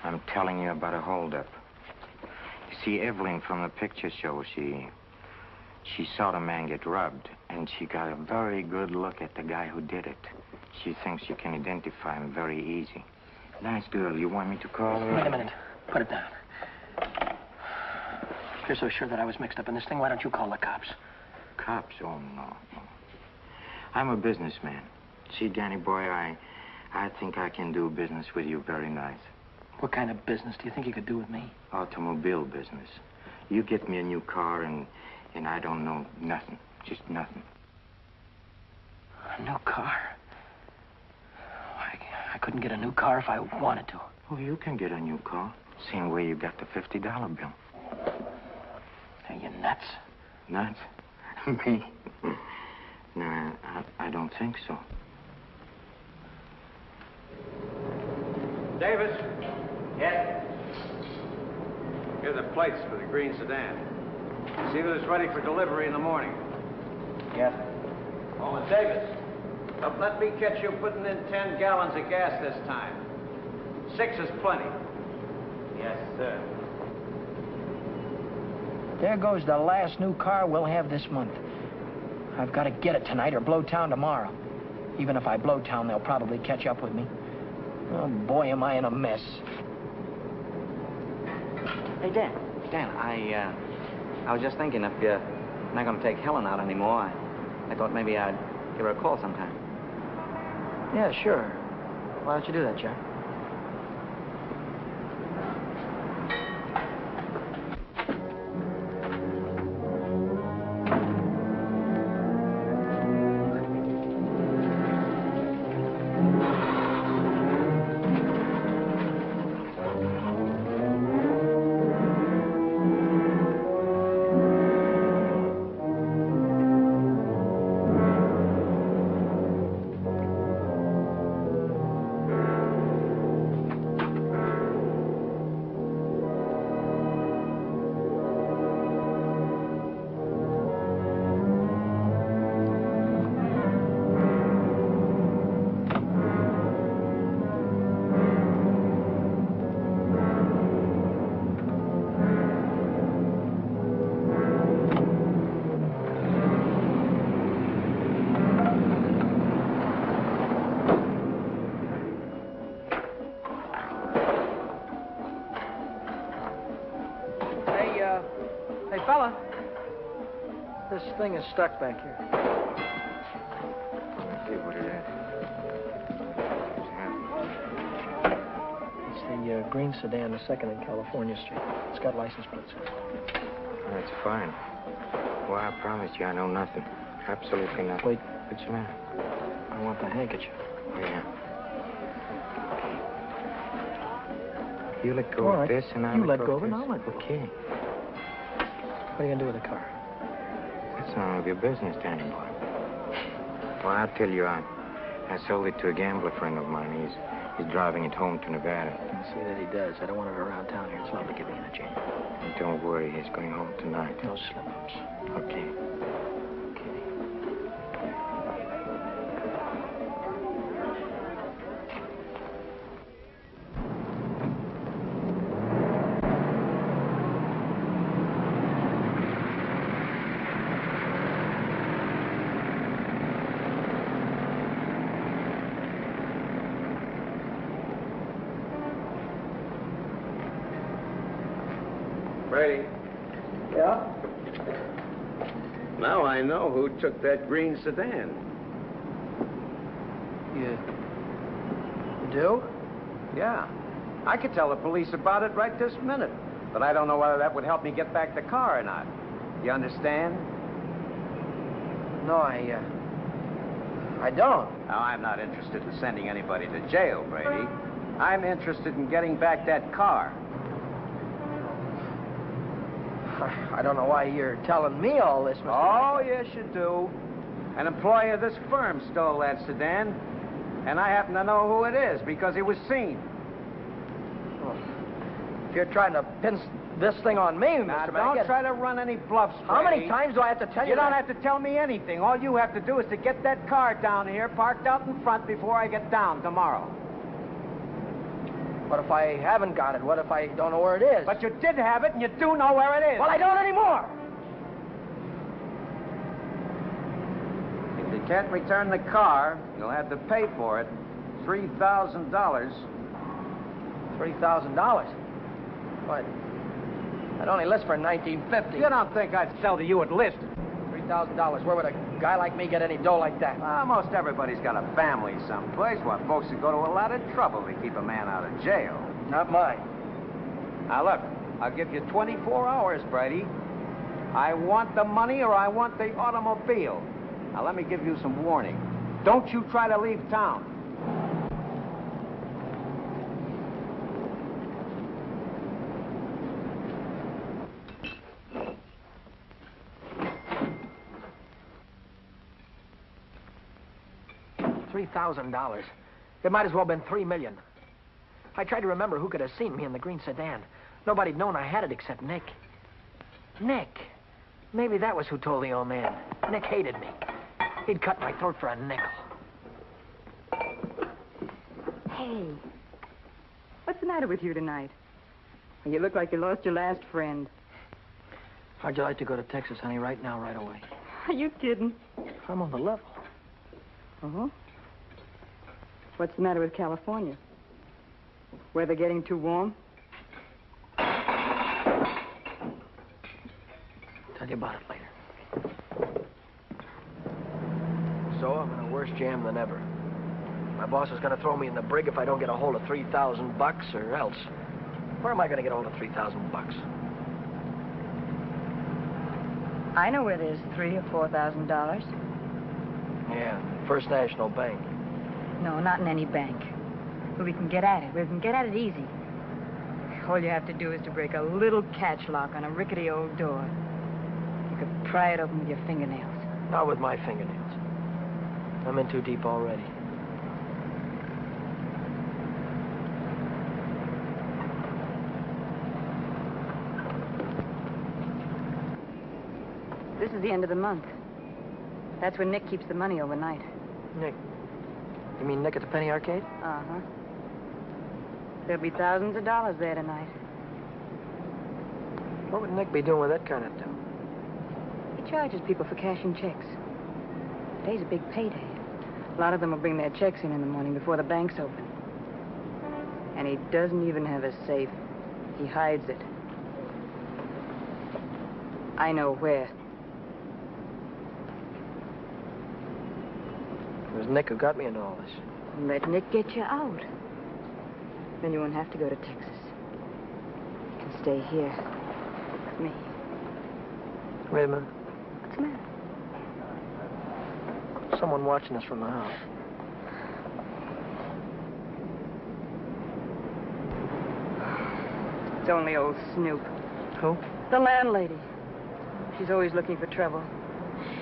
[SPEAKER 11] I'm telling you about a holdup. You see, Evelyn from the picture show, she saw the man get robbed, and she got a very good look at the guy who did it. She thinks you can identify him very easy. Nice girl. You want me to call her?
[SPEAKER 2] Wait a minute. Put it down. If you're so sure that I was mixed up in this thing, why don't you call the cops?
[SPEAKER 11] Cops? Oh, no. I'm a businessman. See, Danny boy, I think I can do business with you very nice.
[SPEAKER 2] What kind of business do you think you could do with me?
[SPEAKER 11] Automobile business. You get me a new car, and I don't know nothing. Just nothing.
[SPEAKER 2] A new car? I couldn't get a new car if I wanted to.
[SPEAKER 11] Oh, you can get a new car. Same way you got the $50 bill.
[SPEAKER 2] Are you nuts?
[SPEAKER 11] Nuts? Me? No, I don't think so.
[SPEAKER 5] Davis?
[SPEAKER 7] Yes?
[SPEAKER 5] Here are the plates for the green sedan. See that it's ready for delivery in the morning.
[SPEAKER 7] Yes.
[SPEAKER 5] Oh, and Davis, don't let me catch you putting in 10 gallons of gas this time. 6 is plenty.
[SPEAKER 7] Yes, sir.
[SPEAKER 2] There goes the last new car we'll have this month. I've got to get it tonight or blow town tomorrow. Even if I blow town, they'll probably catch up with me. Oh, boy, am I in a mess.
[SPEAKER 1] Hey, Dan, I was just thinking if you're not going to take Helen out anymore, I thought maybe I'd give her a call sometime.
[SPEAKER 2] Yeah, sure. Why don't you do that, Jack? This thing is stuck back here.
[SPEAKER 11] Let's see what it is.
[SPEAKER 2] It's the green sedan, the 2nd in California Street. It's got license plates.
[SPEAKER 11] That's fine. Well, I promise you I know nothing. Absolutely nothing.
[SPEAKER 2] Wait.
[SPEAKER 11] What's the matter?
[SPEAKER 2] I want the handkerchief.
[SPEAKER 11] Oh, yeah. You let go
[SPEAKER 2] All right.
[SPEAKER 11] of this and I'll
[SPEAKER 2] You
[SPEAKER 11] let
[SPEAKER 2] let
[SPEAKER 11] go
[SPEAKER 2] of it and I'll let go.
[SPEAKER 11] Okay.
[SPEAKER 2] What are you going to do with the car?
[SPEAKER 11] That's none of your business, Danny boy. Well, I'll tell you, I sold it to a gambler friend of mine. He's driving it home to Nevada.
[SPEAKER 2] I'll see that he does. I don't want it around town here. It's lovely giving in a Jeanne.
[SPEAKER 11] And don't worry, he's going home tonight.
[SPEAKER 2] No slip-ups.
[SPEAKER 11] Okay.
[SPEAKER 5] Brady.
[SPEAKER 10] Yeah?
[SPEAKER 5] Now I know who took that green sedan.
[SPEAKER 2] You do?
[SPEAKER 5] Yeah. I could tell the police about it right this minute. But I don't know whether that would help me get back the car or not. You understand?
[SPEAKER 2] No, I don't.
[SPEAKER 5] Now, I'm not interested in sending anybody to jail, Brady. I'm interested in getting back that car.
[SPEAKER 2] I don't know why you're telling me all this, Mr.
[SPEAKER 5] Oh, yes, you do. An employee of this firm stole that sedan, and I happen to know who it is because he was seen.
[SPEAKER 2] Oh. If you're trying to pin this thing on me,
[SPEAKER 5] Now,
[SPEAKER 2] Mr.
[SPEAKER 5] don't
[SPEAKER 2] Mackey.
[SPEAKER 5] try to run any bluffs,
[SPEAKER 2] How many
[SPEAKER 5] Brady.
[SPEAKER 2] times do I have to tell you
[SPEAKER 5] You don't
[SPEAKER 2] that?
[SPEAKER 5] have to tell me anything. All you have to do is to get that car down here, parked out in front before I get down tomorrow.
[SPEAKER 2] What if I haven't got it? What if I don't know where it is?
[SPEAKER 5] But you did have it, and you do know where it is.
[SPEAKER 2] Well, I don't anymore.
[SPEAKER 5] If you can't return the car, you'll have to pay for it. $3,000.
[SPEAKER 2] $3,000? What? I'd only list for $19.50.
[SPEAKER 5] You don't think I'd sell to you at list?
[SPEAKER 2] $3,000. Where would a guy like me get any dough like that?
[SPEAKER 5] Most everybody's got a family someplace. What, folks would go to a lot of trouble to keep a man out of jail.
[SPEAKER 2] Not mine.
[SPEAKER 5] Now, look, I'll give you 24 hours, Brady. I want the money or I want the automobile. Now, let me give you some warning. Don't you try to leave town.
[SPEAKER 2] $3,000. It might as well have been $3 million. I tried to remember who could have seen me in the green sedan. Nobody'd known I had it except Nick. Nick. Maybe that was who told the old man. Nick hated me. He'd cut my throat for a nickel.
[SPEAKER 4] Hey, what's the matter with you tonight? You look like you lost your last friend.
[SPEAKER 2] How'd you like to go to Texas, honey, right now, right away?
[SPEAKER 4] Are you kidding?
[SPEAKER 2] I'm on the level.
[SPEAKER 4] Uh-huh. What's the matter with California? Weather getting too warm?
[SPEAKER 2] Tell you about it later. So I'm in a worse jam than ever. My boss is going to throw me in the brig if I don't get a hold of $3,000 or else. Where am I going to get a hold of $3,000?
[SPEAKER 4] I know where there's $3,000 or $4,000.
[SPEAKER 2] Yeah, First National Bank.
[SPEAKER 4] No, not in any bank. But we can get at it. We can get at it easy. All you have to do is to break a little catch lock on a rickety old door. You could pry it open with your fingernails.
[SPEAKER 2] Not with my fingernails. I'm in too deep already.
[SPEAKER 4] This is the end of the month. That's when Nick keeps the money overnight.
[SPEAKER 2] Nick? You mean Nick at the Penny Arcade?
[SPEAKER 4] Uh-huh. There'll be thousands of dollars there tonight.
[SPEAKER 2] What would Nick be doing with that kind of dough?
[SPEAKER 4] He charges people for cashing checks. Today's a big payday. A lot of them will bring their checks in the morning before the bank's open. And he doesn't even have a safe. He hides it. I know where.
[SPEAKER 2] It was Nick who got me into all this.
[SPEAKER 4] Let Nick get you out. Then you won't have to go to Texas. You can stay here with me.
[SPEAKER 2] Wait a minute.
[SPEAKER 4] What's the matter?
[SPEAKER 2] Someone watching us from the house.
[SPEAKER 4] It's only old Snoop.
[SPEAKER 2] Who?
[SPEAKER 4] The landlady. She's always looking for trouble.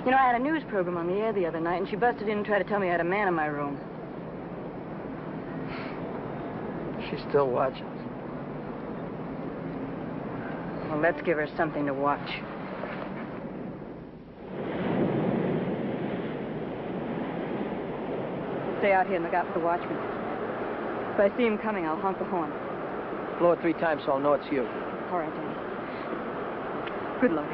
[SPEAKER 4] You know, I had a news program on the air the other night, and she busted in and tried to tell me I had a man in my room.
[SPEAKER 2] She's still watching us.
[SPEAKER 4] Well, let's give her something to watch. Stay out here and look out for the watchman. If I see him coming, I'll honk the horn.
[SPEAKER 2] Blow it 3 times so I'll know it's you.
[SPEAKER 4] All right, Danny. Good luck.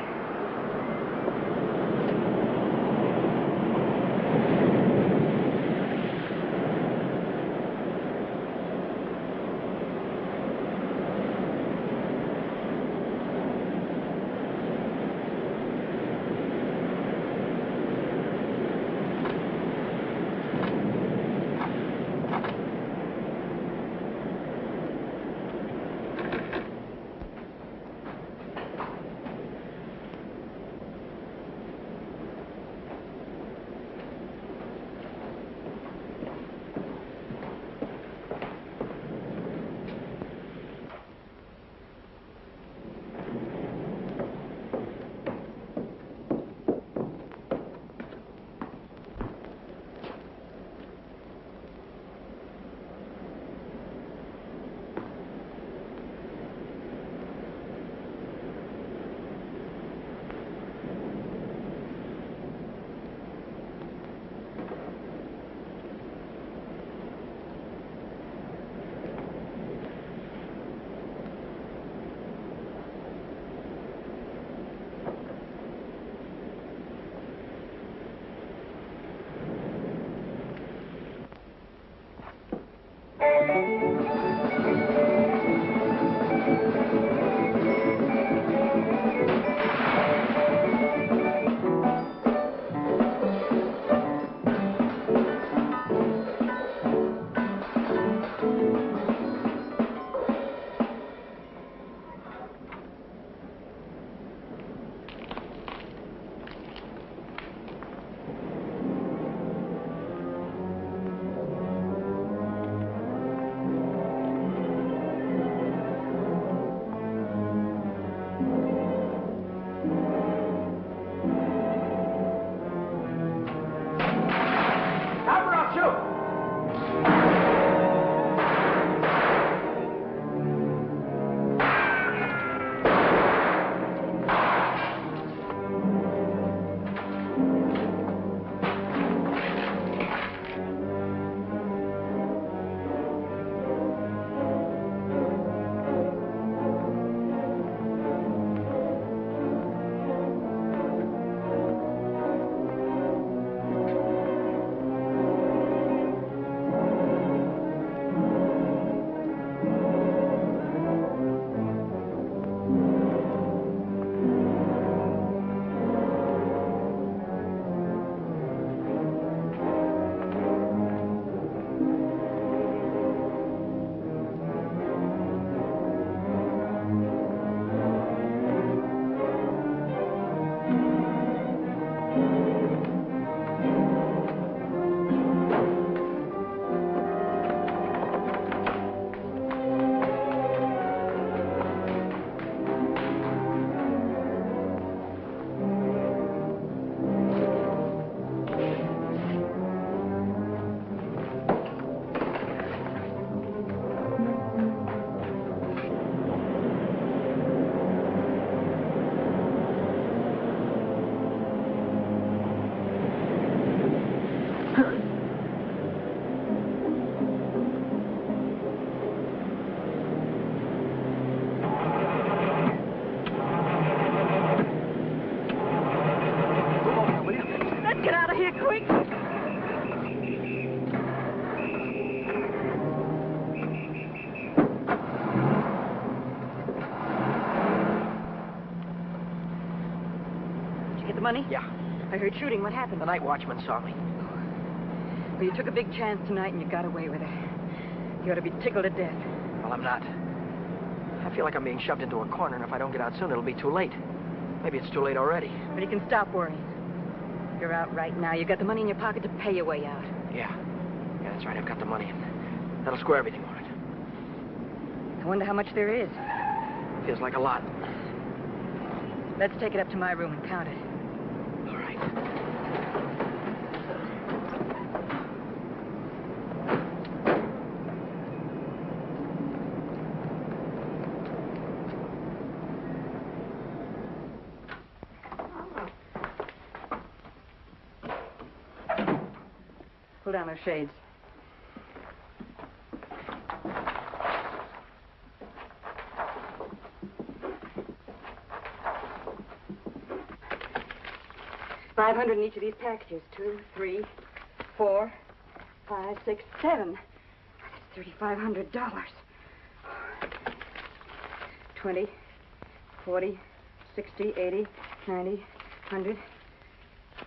[SPEAKER 2] money? Yeah.
[SPEAKER 4] I heard shooting. What happened?
[SPEAKER 2] The night watchman saw me.
[SPEAKER 4] Well, you took a big chance tonight and you got away with it. You ought to be tickled to death.
[SPEAKER 2] Well, I'm not. I feel like I'm being shoved into a corner, and if I don't get out soon, it'll be too late. Maybe it's too late already.
[SPEAKER 4] But you can stop worrying. You're out right now. You got the money in your pocket to pay your way out.
[SPEAKER 2] Yeah. Yeah, that's right. I've got the money. That'll square everything, won't it?
[SPEAKER 4] I wonder how much there is.
[SPEAKER 2] Feels like a lot.
[SPEAKER 4] Let's take it up to my room and count it.
[SPEAKER 2] All right.
[SPEAKER 4] Pull down those shades. $500 in each of these packages. 2, 3, 4, 5, 6, 7. That's $3,500. 20, 40, 60, 80, 90, 100,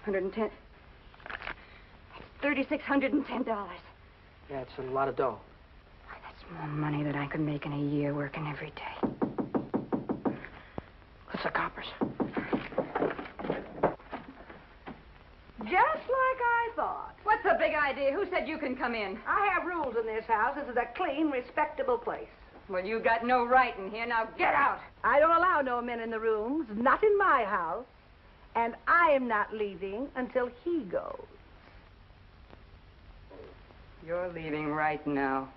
[SPEAKER 4] 110. $3,610.
[SPEAKER 2] Yeah, it's a lot of dough.
[SPEAKER 4] That's more money than I could make in a year working every day.
[SPEAKER 2] What's the coppers?
[SPEAKER 6] Just like I thought.
[SPEAKER 4] What's the big idea? Who said you can come in?
[SPEAKER 6] I have rules in this house. This is a clean, respectable place.
[SPEAKER 4] Well, you got no right in here. Now get out.
[SPEAKER 6] I don't allow no men in the rooms, not in my house. And I am not leaving until he goes.
[SPEAKER 4] You're leaving right now.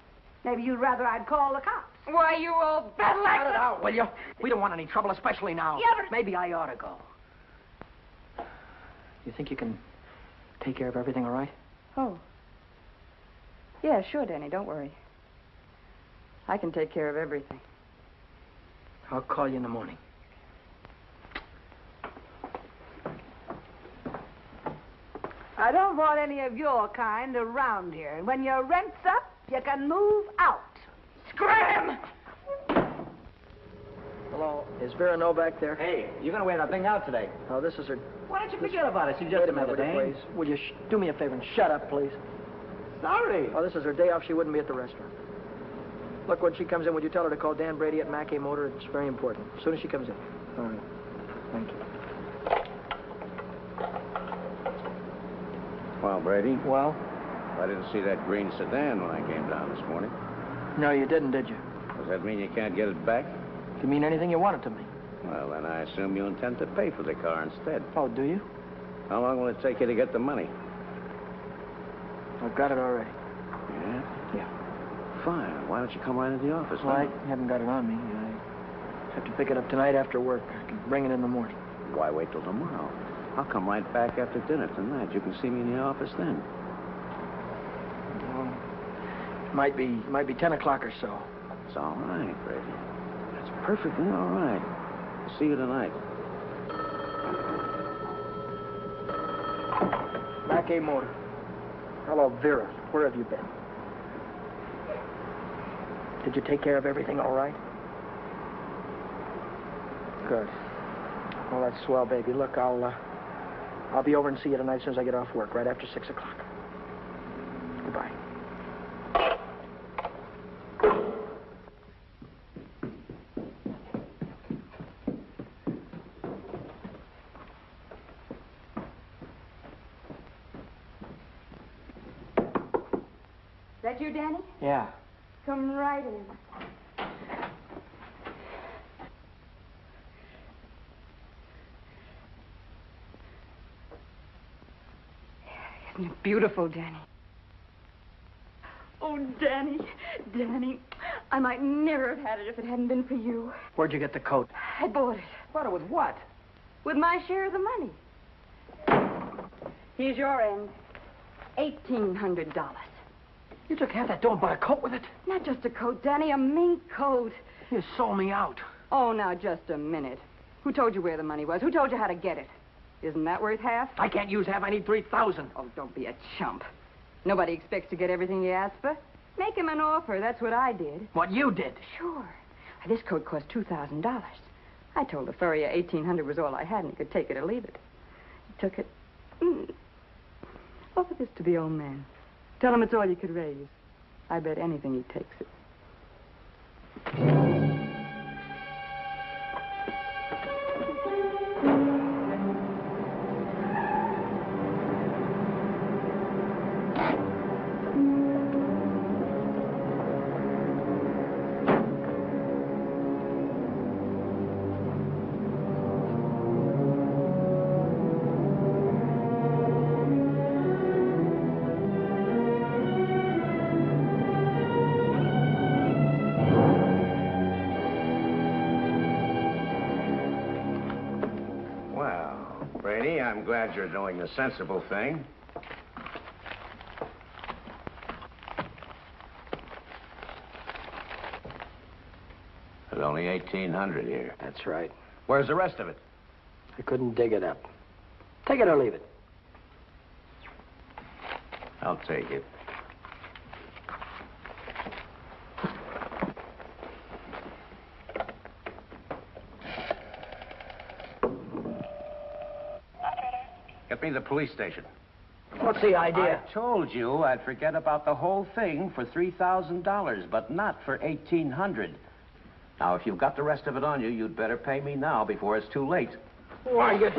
[SPEAKER 6] Maybe you'd rather I'd call the cops.
[SPEAKER 4] Why, you old battle
[SPEAKER 2] Cut it out, will you? We don't want any trouble, especially now.
[SPEAKER 6] Yeah, but...
[SPEAKER 2] Maybe I ought to go. You think you can take care of everything all right?
[SPEAKER 4] Oh. Yeah, sure, Danny. Don't worry. I can take care of everything.
[SPEAKER 2] I'll call you in the morning.
[SPEAKER 6] I don't want any of your kind around here. And when your rent's up, you can move out.
[SPEAKER 4] Scram!
[SPEAKER 2] Hello. Is Vera back there?
[SPEAKER 1] Hey, you're gonna wear that thing out today.
[SPEAKER 2] Oh, this is her...
[SPEAKER 1] Why don't you forget about it? She just
[SPEAKER 2] Wait a minute, please. Will you do me a favor and shut up, please?
[SPEAKER 1] Sorry.
[SPEAKER 2] Oh, this is her day off. She wouldn't be at the restaurant. Look, when she comes in, would you tell her to call Dan Brady at Mackey Motor? It's very important. As soon as she comes in. All right. Thank you.
[SPEAKER 12] Well, Brady?
[SPEAKER 2] Well?
[SPEAKER 12] I didn't see that green sedan when I came down this morning.
[SPEAKER 2] No, you didn't, did you?
[SPEAKER 12] Does that mean you can't get it back?
[SPEAKER 2] If you mean anything, you want it to me.
[SPEAKER 12] Well, then I assume you intend to pay for the car instead.
[SPEAKER 2] Oh, do you?
[SPEAKER 12] How long will it take you to get the money?
[SPEAKER 2] I've got it already.
[SPEAKER 12] Yeah?
[SPEAKER 2] Yeah.
[SPEAKER 12] Fine. Why don't you come right into the office?
[SPEAKER 2] Well, I haven't got it on me. I have to pick it up tonight after work. I can bring it in the morning.
[SPEAKER 12] Why wait till tomorrow? I'll come right back after dinner tonight. You can see me in the office then.
[SPEAKER 2] Well, might be 10 o'clock or so.
[SPEAKER 12] It's all right, Brady. That's perfectly all right. See you tonight.
[SPEAKER 2] Mackey Motor. Hello, Vera. Where have you been? Did you take care of everything all right? Good. Well, that's swell, baby. Look, I'll be over and see you tonight as soon as I get off work, right after 6 o'clock. Goodbye.
[SPEAKER 4] That you, Danny?
[SPEAKER 2] Yeah.
[SPEAKER 4] Come right in. Isn't it beautiful, Danny? Oh, Danny, Danny, I might never have had it if it hadn't been for you.
[SPEAKER 2] Where'd you get the coat?
[SPEAKER 4] I bought it.
[SPEAKER 2] Bought it with what?
[SPEAKER 4] With my share of the money. Here's your end. $1,800.
[SPEAKER 2] You took half that dough and bought a coat with it?
[SPEAKER 4] Not just a coat, Danny, a mink coat.
[SPEAKER 2] You sold me out.
[SPEAKER 4] Oh, now, just a minute. Who told you where the money was? Who told you how to get it? Isn't that worth half?
[SPEAKER 2] I can't use half. I need 3,000.
[SPEAKER 4] Oh, don't be a chump. Nobody expects to get everything you ask for. Make him an offer. That's what I did.
[SPEAKER 2] What you did?
[SPEAKER 4] Sure. This coat cost $2,000. I told the furrier $1,800 was all I had, and he could take it or leave it.
[SPEAKER 13] took it. Offer this to the old man. Tell him it's all you could raise. I bet anything he takes it.
[SPEAKER 12] I'm glad you're doing the sensible thing. There's only 1,800 here.
[SPEAKER 2] That's right.
[SPEAKER 12] Where's the rest of it?
[SPEAKER 2] I couldn't dig it up. Take it or leave it.
[SPEAKER 12] I'll take it. Get me the police station.
[SPEAKER 2] What's the idea?
[SPEAKER 12] I told you I'd forget about the whole thing for $3,000, but not for 1,800. Now, if you've got the rest of it on you, you'd better pay me now before it's too late.
[SPEAKER 2] Why, you...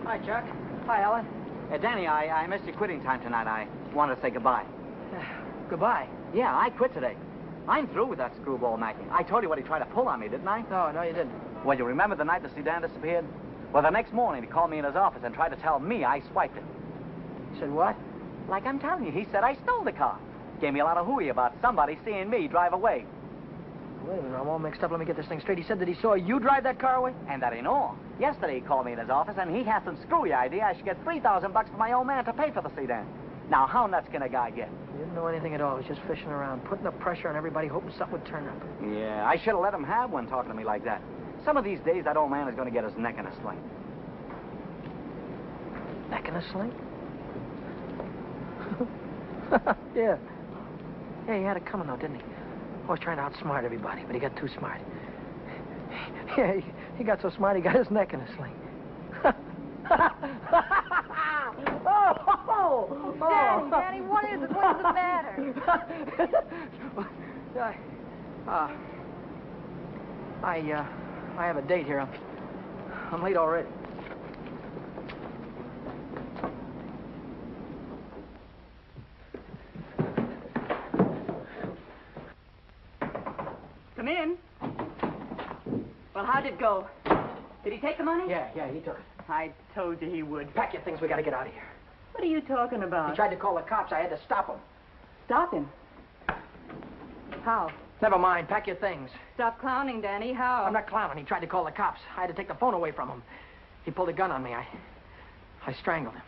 [SPEAKER 1] Hi, Chuck. Hi, Helen. Danny, I missed your quitting time tonight. I wanted to say goodbye.
[SPEAKER 2] Goodbye?
[SPEAKER 1] Yeah, I quit today. I'm through with that screwball Mackey. I told you what he tried to pull on me, didn't I?
[SPEAKER 2] No, you didn't.
[SPEAKER 1] Well, you remember the night the sedan disappeared? Well, the next morning he called me in his office and tried to tell me I swiped it.
[SPEAKER 2] He said what?
[SPEAKER 1] Like I'm telling you, he said I stole the car. Gave me a lot of hooey about somebody seeing me drive away.
[SPEAKER 2] Wait a minute, I'm all mixed up. Let me get this thing straight. He said that he saw you drive that car away?
[SPEAKER 1] And that ain't all. Yesterday he called me in his office and he had some screwy idea I should get $3,000 for my old man to pay for the sedan. Now, how nuts can a guy get?
[SPEAKER 2] He didn't know anything at all. He was just fishing around, putting the pressure on everybody, hoping something would turn up.
[SPEAKER 1] Yeah, I should have let him have one talking to me like that. Some of these days, that old man is going to get his neck in a sling.
[SPEAKER 2] Neck in a sling? Yeah. Yeah, he had it coming, though, didn't he? Always trying to outsmart everybody, but he got too smart. Yeah, he got so smart he got his neck in a sling.
[SPEAKER 6] Danny, what is it? What's the matter?
[SPEAKER 2] I have a date here. I'm late already.
[SPEAKER 13] Come in. Well, how'd it go? Did he take the money?
[SPEAKER 2] Yeah, he took it.
[SPEAKER 13] I told you he would.
[SPEAKER 2] Pack your things, we gotta get out of here.
[SPEAKER 13] What are you talking about?
[SPEAKER 2] He tried to call the cops. I had to stop him.
[SPEAKER 13] Stop him? How?
[SPEAKER 2] Never mind, pack your things.
[SPEAKER 13] Stop clowning, Danny. How?
[SPEAKER 2] I'm not clowning. He tried to call the cops. I had to take the phone away from him. He pulled a gun on me. I strangled him.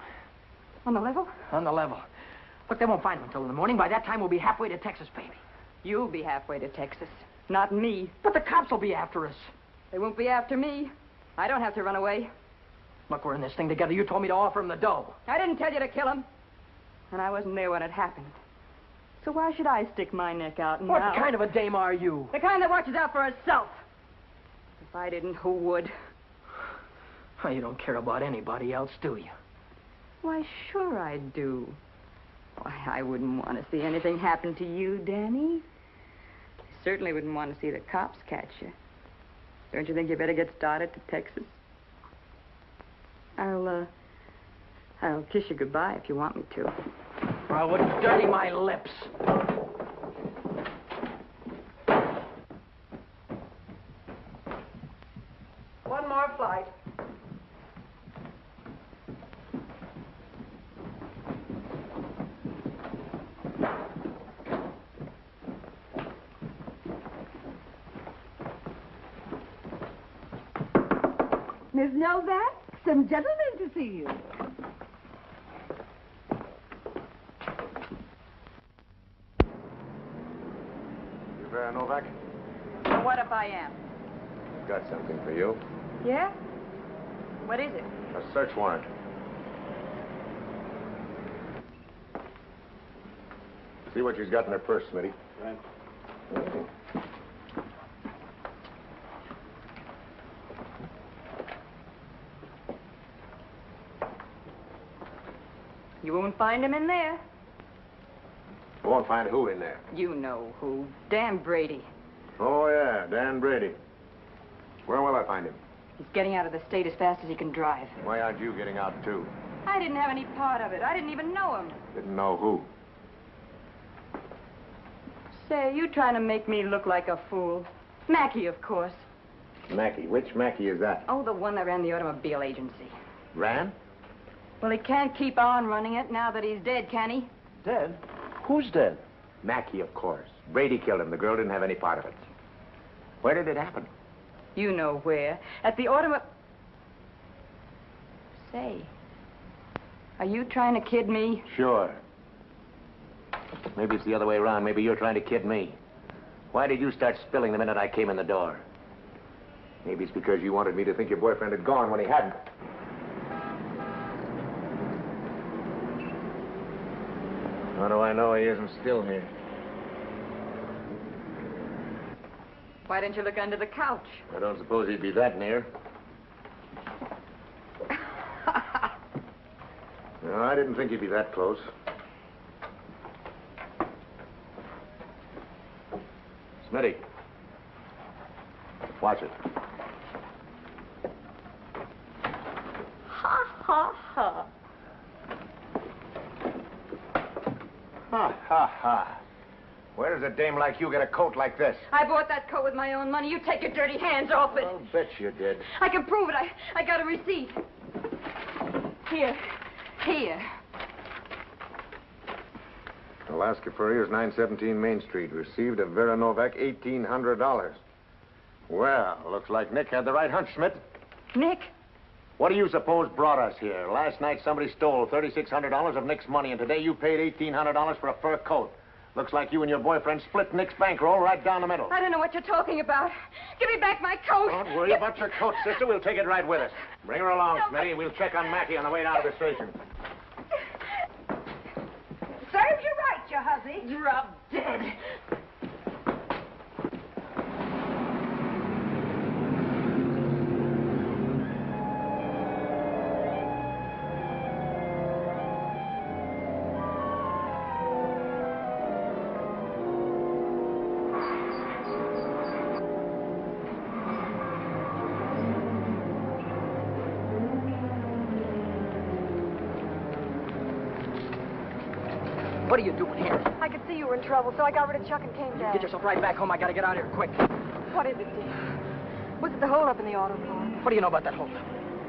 [SPEAKER 13] On the level?
[SPEAKER 2] On the level. Look, they won't find him until in the morning. By that time, we'll be halfway to Texas, baby.
[SPEAKER 13] You'll be halfway to Texas.
[SPEAKER 4] Not me.
[SPEAKER 2] But the cops will be after us.
[SPEAKER 4] They won't be after me. I don't have to run away.
[SPEAKER 2] Look, we're in this thing together. You told me to offer him the dough.
[SPEAKER 4] I didn't tell you to kill him. And I wasn't there when it happened. So why should I stick my neck out now?
[SPEAKER 2] What kind of a dame are you?
[SPEAKER 4] The kind that watches out for herself. If I didn't, who would?
[SPEAKER 2] Oh, you don't care about anybody else, do you?
[SPEAKER 4] Why, sure I do. Why, I wouldn't want to see anything happen to you, Danny. I certainly wouldn't want to see the cops catch you. Don't you think you better get started to Texas? I'll kiss you goodbye if you want me to.
[SPEAKER 2] I wouldn't dirty my lips.
[SPEAKER 13] One more flight.
[SPEAKER 14] Miss Novak, some gentlemen to see you.
[SPEAKER 8] You Vera Novak?
[SPEAKER 4] Well, what if I am?
[SPEAKER 8] I've got something for you.
[SPEAKER 4] Yeah? What is it?
[SPEAKER 8] A search warrant. See what she's got in her purse, Smitty.
[SPEAKER 9] Right.
[SPEAKER 4] You won't find him in there.
[SPEAKER 8] You won't find who in there?
[SPEAKER 4] You know who. Dan Brady.
[SPEAKER 8] Oh, yeah, Dan Brady. Where will I find him?
[SPEAKER 4] He's getting out of the state as fast as he can drive.
[SPEAKER 8] Why aren't you getting out, too?
[SPEAKER 4] I didn't have any part of it. I didn't even know him.
[SPEAKER 8] Didn't know who.
[SPEAKER 4] Say, you trying to make me look like a fool. Mackey, of course.
[SPEAKER 8] Mackey. Which Mackey is that?
[SPEAKER 4] Oh, the one that ran the automobile agency.
[SPEAKER 8] Ran?
[SPEAKER 4] Well, he can't keep on running it now that he's dead, can he?
[SPEAKER 8] Dead? Who's dead? Mackey, of course. Brady killed him. The girl didn't have any part of it. Where did it happen?
[SPEAKER 4] You know where. At the automobile... Say, are you trying to kid me?
[SPEAKER 8] Sure. Maybe it's the other way around. Maybe you're trying to kid me. Why did you start spilling the minute I came in the door? Maybe it's because you wanted me to think your boyfriend had gone when he hadn't. How do I know he isn't still here?
[SPEAKER 4] Why didn't you look under the couch?
[SPEAKER 8] I don't suppose he'd be that near. No, I didn't think he'd be that close. Smitty. Watch it.
[SPEAKER 6] Ha, ha, ha.
[SPEAKER 8] Ha, ha, ha. Where does a dame like you get a coat like this?
[SPEAKER 4] I bought that coat with my own money. You take your dirty hands off it.
[SPEAKER 8] I'll bet you did.
[SPEAKER 4] I can prove it. I got a receipt. Here. Here.
[SPEAKER 8] Alaska Furriers, 917 Main Street. Received of Vera Novak, $1,800. Well, looks like Nick had the right hunch, Schmidt.
[SPEAKER 4] Nick?
[SPEAKER 8] What do you suppose brought us here? Last night somebody stole $3,600 of Nick's money, and today you paid $1,800 for a fur coat. Looks like you and your boyfriend split Nick's bankroll right down the middle.
[SPEAKER 4] I don't know what you're talking about. Give me back my coat.
[SPEAKER 8] Don't worry about your coat, sister. We'll take it right with us. Bring her along, Smitty, and we'll check on Mackey on the way down to the station.
[SPEAKER 14] Serves you right, you hussy.
[SPEAKER 4] Drop dead.
[SPEAKER 2] What are you doing here?
[SPEAKER 6] I could see you were in trouble, so I got rid of Chuck and came
[SPEAKER 2] You
[SPEAKER 6] down.
[SPEAKER 2] get yourself right back home. I gotta get out of here quick.
[SPEAKER 6] What is it, Dean? Was it the holdup in the auto park?
[SPEAKER 2] What do you know about that holdup?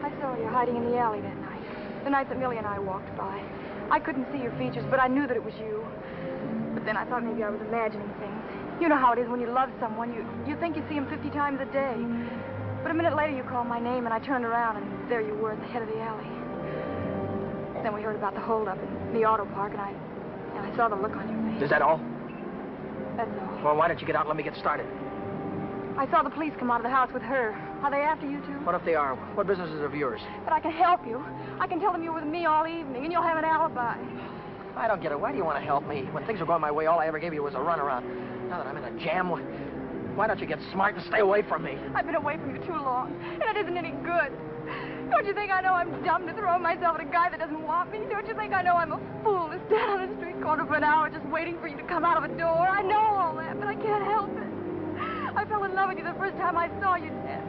[SPEAKER 6] I saw you hiding in the alley that night. The night that Millie and I walked by. I couldn't see your features, but I knew that it was you. But then I thought maybe I was imagining things. You know how it is when you love someone. You think you see him 50 times a day. But a minute later you called my name and I turned around and there you were at the head of the alley. Then we heard about the holdup in the auto park and I saw the look on your face.
[SPEAKER 2] Is that all?
[SPEAKER 6] That's all.
[SPEAKER 2] Well, why don't you get out and let me get started?
[SPEAKER 6] I saw the police come out of the house with her. Are they after you, too?
[SPEAKER 2] What if they are? What business is of yours?
[SPEAKER 6] But I can help you. I can tell them you were with me all evening, and you'll have an alibi.
[SPEAKER 2] I don't get it. Why do you want to help me? When things were going my way, all I ever gave you was a runaround. Now that I'm in a jam, why don't you get smart and stay away from me?
[SPEAKER 6] I've been away from you too long, and it isn't any good. Don't you think I know I'm dumb to throw myself at a guy that doesn't want me? Don't you think I know I'm a fool to stand on a street corner for an hour just waiting for you to come out of a door? I know all that, but I can't help it. I fell in love with you the first time I saw you, Dad.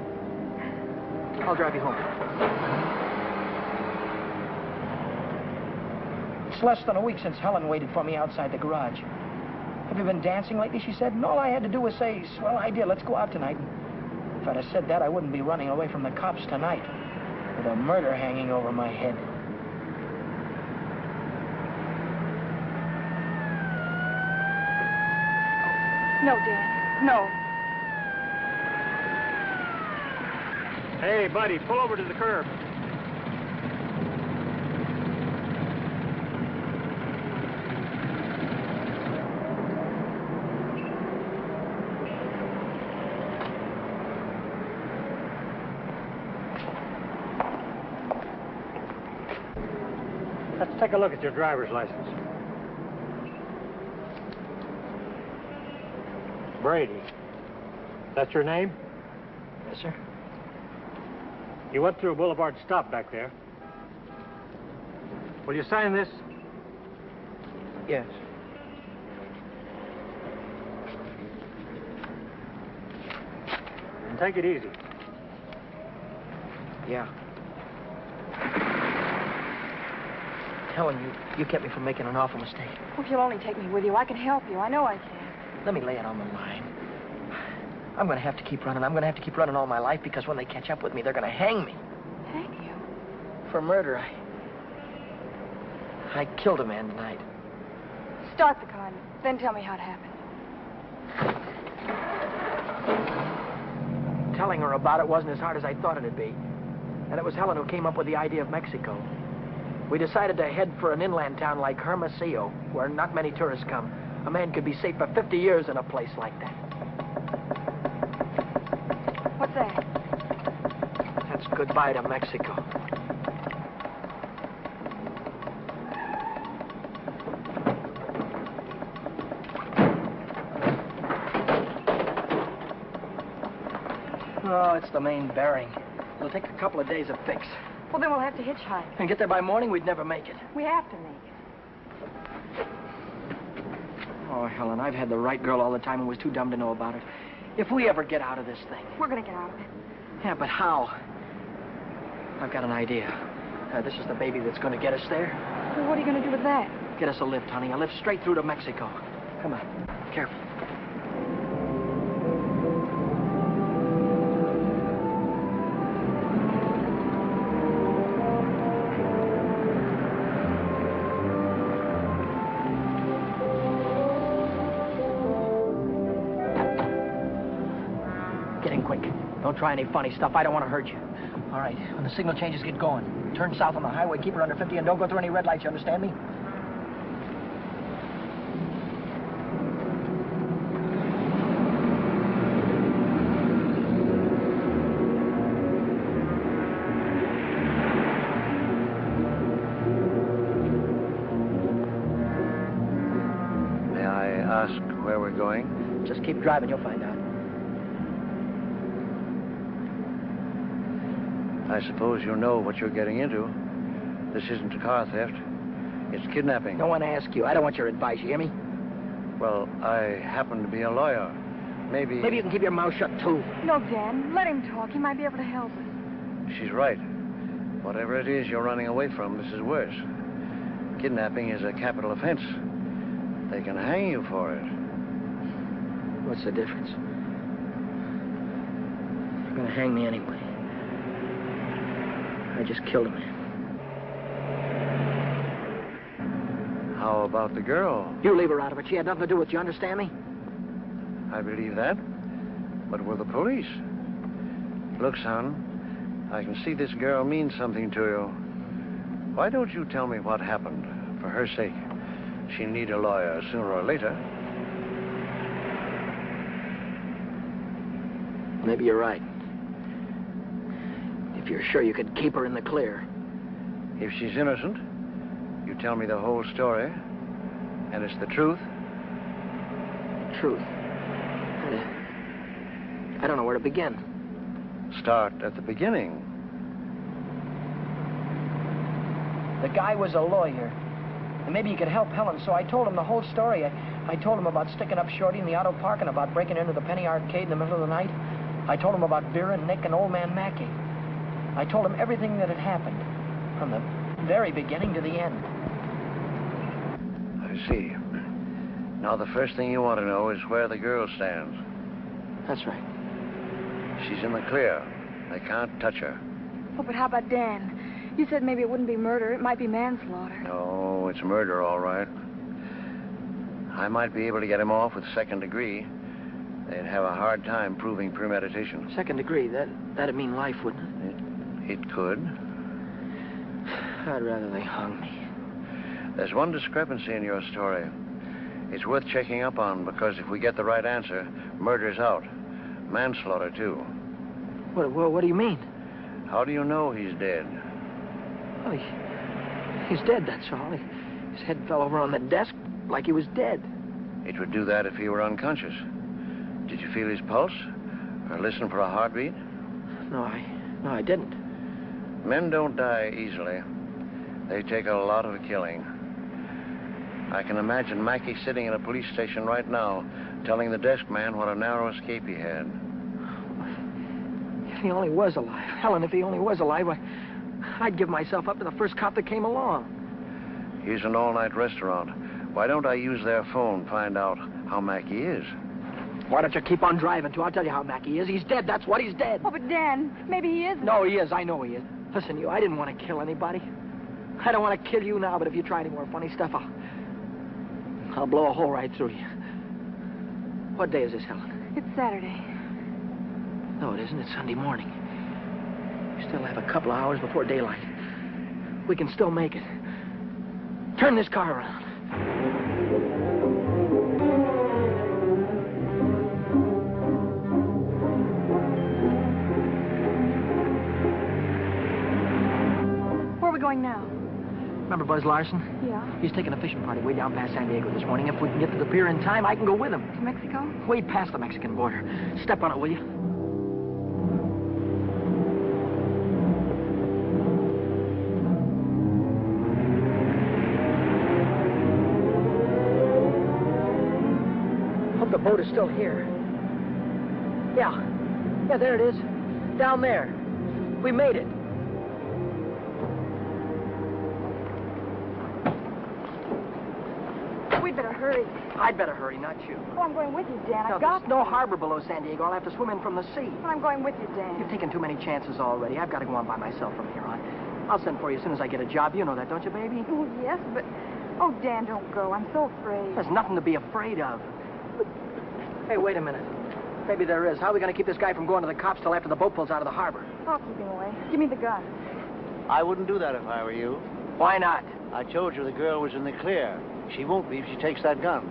[SPEAKER 2] I'll drive you home. It's less than a week since Helen waited for me outside the garage. Have you been dancing lately, she said, and all I had to do was say, swell idea, let's go out tonight. If I'd have said that, I wouldn't be running away from the cops tonight with a murder hanging over my head.
[SPEAKER 6] No, Dan, no.
[SPEAKER 15] Hey, buddy, pull over to the curb. Let's take a look at your driver's license. Brady. That's your name?
[SPEAKER 2] Yes, sir.
[SPEAKER 15] You went through a Boulevard stop back there. Will you sign this?
[SPEAKER 2] Yes.
[SPEAKER 15] And take it easy.
[SPEAKER 2] Yeah. Helen, you kept me from making an awful mistake.
[SPEAKER 6] Well, if you'll only take me with you, I can help you. I know I can.
[SPEAKER 2] Let me lay it on the line. I'm going to have to keep running. I'm going to have to keep running all my life because when they catch up with me, they're going to hang me.
[SPEAKER 6] Hang you?
[SPEAKER 2] For murder. I killed a man tonight.
[SPEAKER 6] Start the car and then tell me how it happened.
[SPEAKER 2] Telling her about it wasn't as hard as I thought it'd be. And it was Helen who came up with the idea of Mexico. We decided to head for an inland town like Hermosillo, where not many tourists come. A man could be safe for 50 years in a place like that.
[SPEAKER 6] What's that?
[SPEAKER 2] That's goodbye to Mexico. Oh, it's the main bearing. It'll take a couple of days to fix.
[SPEAKER 6] Well, then we'll have to hitchhike.
[SPEAKER 2] And get there by morning, we'd never make it.
[SPEAKER 6] We have to make it.
[SPEAKER 2] Oh, Helen, I've had the right girl all the time and was too dumb to know about it. If we ever get out of this thing...
[SPEAKER 6] We're going to get out of it.
[SPEAKER 2] Yeah, but how? I've got an idea. This is the baby that's going to get us there.
[SPEAKER 6] Well, what are you going to do with that?
[SPEAKER 2] Get us a lift, honey. A lift straight through to Mexico. Come on. Careful. Don't try any funny stuff. I don't want to hurt you. All right, when the signal changes, get going. Turn south on the highway, keep her under 50, and don't go through any red lights, you understand me?
[SPEAKER 16] May I ask where we're going?
[SPEAKER 2] Just keep driving, you'll find out.
[SPEAKER 16] I suppose you know what you're getting into. This isn't a car theft. It's kidnapping.
[SPEAKER 2] No one asked you. I don't want your advice, you hear me?
[SPEAKER 16] Well, I happen to be a lawyer. Maybe
[SPEAKER 2] you can keep your mouth shut, too.
[SPEAKER 6] No, Dan. Let him talk. He might be able to help us.
[SPEAKER 16] She's right. Whatever it is you're running away from, this is worse. Kidnapping is a capital offense. They can hang you for it.
[SPEAKER 2] What's the difference? They're going to hang me anyway. I just killed a man.
[SPEAKER 16] How about the girl?
[SPEAKER 2] You leave her out of it. She had nothing to do with it. You understand me?
[SPEAKER 16] I believe that. But we're the police. Look, son, I can see this girl means something to you. Why don't you tell me what happened? For her sake. She'll need a lawyer sooner or later.
[SPEAKER 2] Maybe you're right. If you're sure you could keep her in the clear.
[SPEAKER 16] If she's innocent, you tell me the whole story, and it's the truth.
[SPEAKER 2] Truth. I don't know where to begin.
[SPEAKER 16] Start at the beginning.
[SPEAKER 2] The guy was a lawyer. And maybe he could help Helen, so I told him the whole story. I told him about sticking up Shorty in the auto park and about breaking into the penny arcade in the middle of the night. I told him about Vera, Nick, and old man Mackey. I told him everything that had happened, from the very beginning to the end.
[SPEAKER 16] I see. Now, the first thing you want to know is where the girl stands.
[SPEAKER 2] That's right.
[SPEAKER 16] She's in the clear. They can't touch her.
[SPEAKER 6] Oh, but how about Dan? You said maybe it wouldn't be murder. It might be manslaughter.
[SPEAKER 16] No, it's murder, all right. I might be able to get him off with second degree. They'd have a hard time proving premeditation.
[SPEAKER 2] Second degree, that'd mean life, wouldn't it?
[SPEAKER 16] It could.
[SPEAKER 2] I'd rather they hung me.
[SPEAKER 16] There's one discrepancy in your story. It's worth checking up on, because if we get the right answer, murder's out. Manslaughter, too.
[SPEAKER 2] What do you mean?
[SPEAKER 16] How do you know he's dead?
[SPEAKER 2] Well, he's dead, that's all. His head fell over on the desk like he was dead.
[SPEAKER 16] It would do that if he were unconscious. Did you feel his pulse? Or listen for a heartbeat?
[SPEAKER 2] No, I didn't.
[SPEAKER 16] Men don't die easily. They take a lot of killing. I can imagine Mackey sitting in a police station right now, telling the desk man what a narrow escape he had.
[SPEAKER 2] If he only was alive. Helen, if he only was alive, I'd give myself up to the first cop that came along.
[SPEAKER 16] Here's an all-night restaurant. Why don't I use their phone, find out how Mackey is?
[SPEAKER 2] Why don't you keep on driving, too? I'll tell you how Mackey is. He's dead, that's what, he's dead.
[SPEAKER 6] Oh, but Dan, maybe he isn't.
[SPEAKER 2] No, he is. I know he is. Listen, I didn't want to kill anybody. I don't want to kill you now, but if you try any more funny stuff, I'll blow a hole right through you. What day is this, Helen?
[SPEAKER 6] It's Saturday.
[SPEAKER 2] No, it isn't. It's Sunday morning. We still have a couple of hours before daylight. We can still make it. Turn this car around.
[SPEAKER 6] Where are we going now?
[SPEAKER 2] Remember Buzz Larson?
[SPEAKER 6] Yeah.
[SPEAKER 2] He's taking a fishing party way down past San Diego this morning. If we can get to the pier in time, I can go with him.
[SPEAKER 6] To Mexico?
[SPEAKER 2] Way past the Mexican border. Step on it, will you? Hope the boat is still here. Yeah, there it is. Down there. We made it.
[SPEAKER 6] We'd better hurry.
[SPEAKER 2] I'd better hurry, not you.
[SPEAKER 6] Oh, I'm going with you, Dan.
[SPEAKER 2] Now,
[SPEAKER 6] I've got
[SPEAKER 2] there's no harbor below San Diego. I'll have to swim in from the sea.
[SPEAKER 6] Well, I'm going with you, Dan.
[SPEAKER 2] You've taken too many chances already. I've got to go on by myself from here on. I'll send for you as soon as I get a job. You know that, don't you, baby?
[SPEAKER 6] Oh, yes, but... Oh, Dan, don't go. I'm so afraid.
[SPEAKER 2] There's nothing to be afraid of. Hey, wait a minute. Maybe there is. How are we going to keep this guy from going to the cops till after the boat pulls out of the harbor?
[SPEAKER 6] I'll keep him away. Give me the gun.
[SPEAKER 16] I wouldn't do that if I were you.
[SPEAKER 2] Why not?
[SPEAKER 16] I told you the girl was in the clear. She won't be if she takes that gun.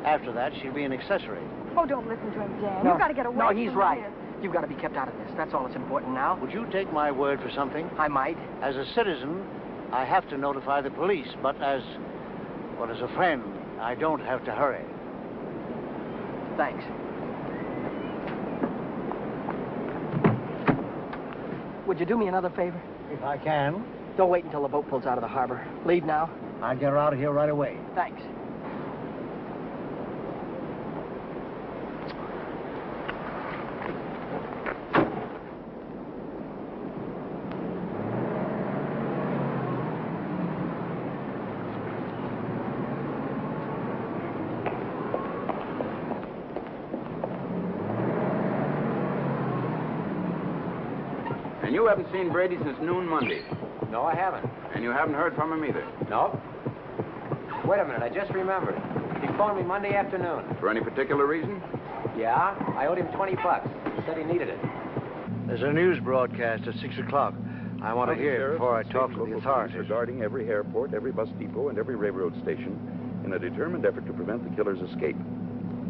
[SPEAKER 16] After that, she'll be an accessory.
[SPEAKER 6] Oh, don't listen to him, Dan.
[SPEAKER 2] No.
[SPEAKER 6] You've got to get away
[SPEAKER 2] No,
[SPEAKER 6] from
[SPEAKER 2] he's right.
[SPEAKER 6] here.
[SPEAKER 2] You've got to be kept out of this. That's all that's important now.
[SPEAKER 16] Would you take my word for something?
[SPEAKER 2] I might.
[SPEAKER 16] As a citizen, I have to notify the police, but as a friend, I don't have to hurry.
[SPEAKER 2] Thanks. Would you do me another favor?
[SPEAKER 16] If I can.
[SPEAKER 2] Don't wait until the boat pulls out of the harbor. Leave now.
[SPEAKER 16] I'll get her out of here right away.
[SPEAKER 2] Thanks.
[SPEAKER 17] And you haven't seen Brady since noon Monday.
[SPEAKER 11] No, I haven't.
[SPEAKER 17] And you haven't heard from him either.
[SPEAKER 11] No. Wait a minute, I just remembered. He phoned me Monday afternoon.
[SPEAKER 17] For any particular reason?
[SPEAKER 11] Yeah, I owed him $20. He said he needed it.
[SPEAKER 16] There's a news broadcast at 6 o'clock. I want to hear it before I talk to the authorities.
[SPEAKER 17] Regarding every airport, every bus depot, and every railroad station in a determined effort to prevent the killer's escape.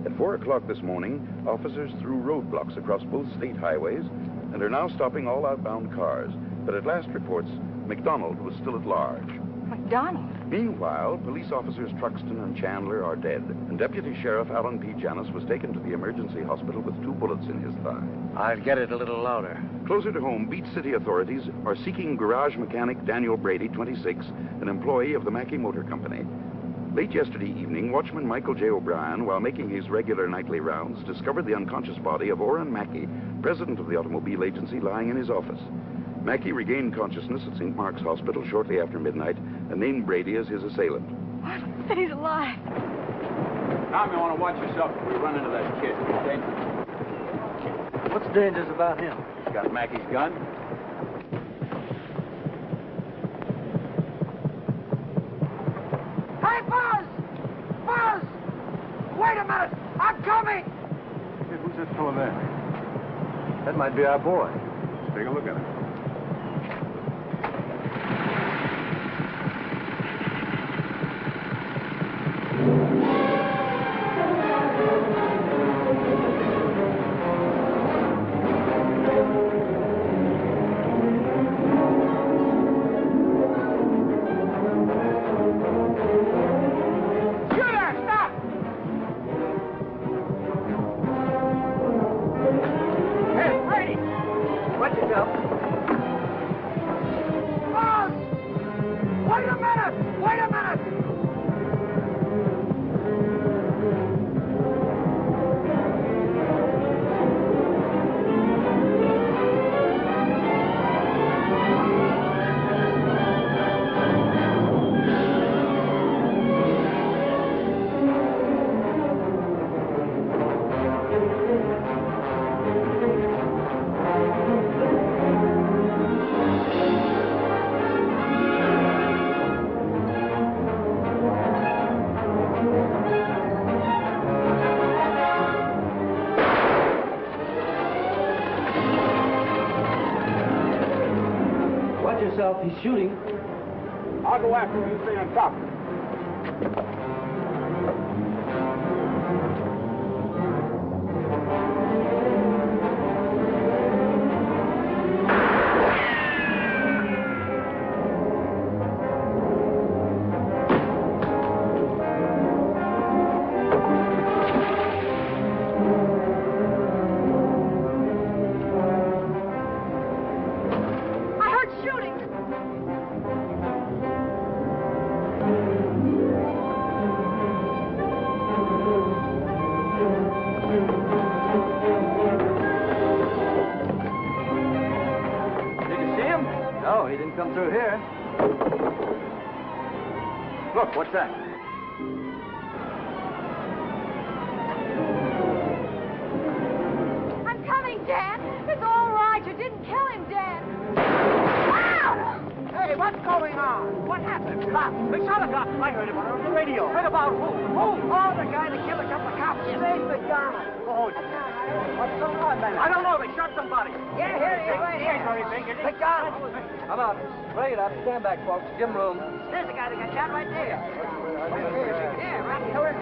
[SPEAKER 18] At 4 o'clock this morning, officers threw roadblocks across both state highways and are now stopping all outbound cars. But at last reports, McDonald was still at large.
[SPEAKER 4] McDonald?
[SPEAKER 18] Meanwhile, police officers Truxton and Chandler are dead, and Deputy Sheriff Alan P. Janus was taken to the emergency hospital with 2 bullets in his thigh.
[SPEAKER 16] I'll get it a little louder.
[SPEAKER 18] Closer to home, Beach City authorities are seeking garage mechanic Daniel Brady, 26, an employee of the Mackey Motor Company. Late yesterday evening, watchman Michael J. O'Brien, while making his regular nightly rounds, discovered the unconscious body of Orrin Mackey, president of the automobile agency, lying in his office. Mackey regained consciousness at St. Mark's Hospital shortly after midnight and named Brady as his assailant.
[SPEAKER 13] But he's alive.
[SPEAKER 17] Tom, you want to watch yourself if we run into that kid. Okay?
[SPEAKER 5] What's dangerous about him?
[SPEAKER 17] He's got Mackey's gun.
[SPEAKER 10] Hey, Buzz! Buzz! Wait a minute! I'm coming!
[SPEAKER 8] Hey, who's that fellow there? That might be our boy.
[SPEAKER 18] Let's take a look at him.
[SPEAKER 5] He's shooting.
[SPEAKER 17] I'll go after him. You stay on top.
[SPEAKER 5] Come through here. Look, what's that?
[SPEAKER 6] I'm coming, Dan. It's all right. You didn't kill him, Dan. Ow!
[SPEAKER 10] Hey, what's going on? What happened? Cops.
[SPEAKER 5] They shot a cop. I heard about it on the radio. Heard about who? Who?
[SPEAKER 10] Oh, the guy that killed a couple of cops. Save the gun.
[SPEAKER 5] Oh, what's going on, man? I don't know. They shot somebody.
[SPEAKER 10] Yeah, here he is, right here.
[SPEAKER 5] Very big, is he?
[SPEAKER 10] The gun.
[SPEAKER 5] Come on. Bring it up. Stand back, folks. Give him room.
[SPEAKER 10] There's the guy that got shot right there. Yeah, right here.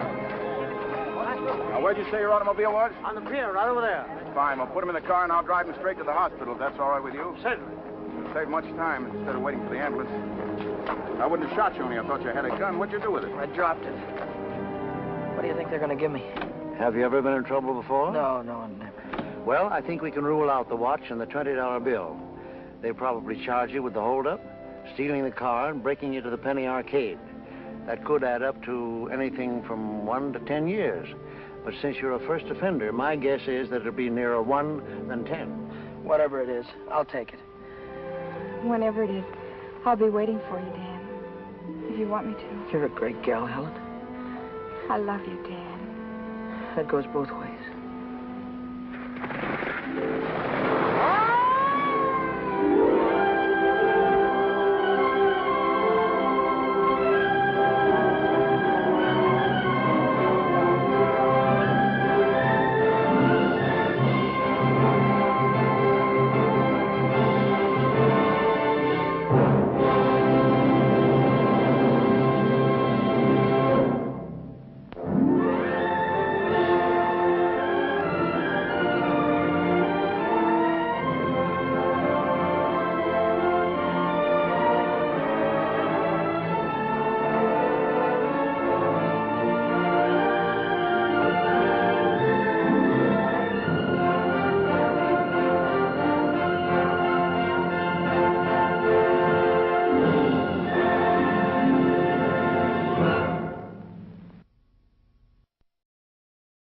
[SPEAKER 18] Now, where'd you say your automobile was?
[SPEAKER 5] On the pier, right over there.
[SPEAKER 18] Fine. We'll put him in the car and I'll drive him straight to the hospital if that's all right with you.
[SPEAKER 5] Certainly.
[SPEAKER 18] It'll save much time instead of waiting for the ambulance. I wouldn't have shot you only I thought you had a gun. What'd you do with it?
[SPEAKER 2] I dropped it. What do you think they're going to give me?
[SPEAKER 16] Have you ever been in trouble before?
[SPEAKER 2] No, never.
[SPEAKER 16] Well, I think we can rule out the watch and the $20 bill. They probably charge you with the holdup, stealing the car, and breaking you to the Penny Arcade. That could add up to anything from 1 to 10 years. But since you're a first offender, my guess is that it'll be nearer 1 than 10.
[SPEAKER 2] Whatever it is, I'll take it.
[SPEAKER 4] Whenever it is, I'll be waiting for you, Dan. If you want me to.
[SPEAKER 2] You're a great gal, Helen.
[SPEAKER 4] I love you, Dan.
[SPEAKER 2] That goes both ways.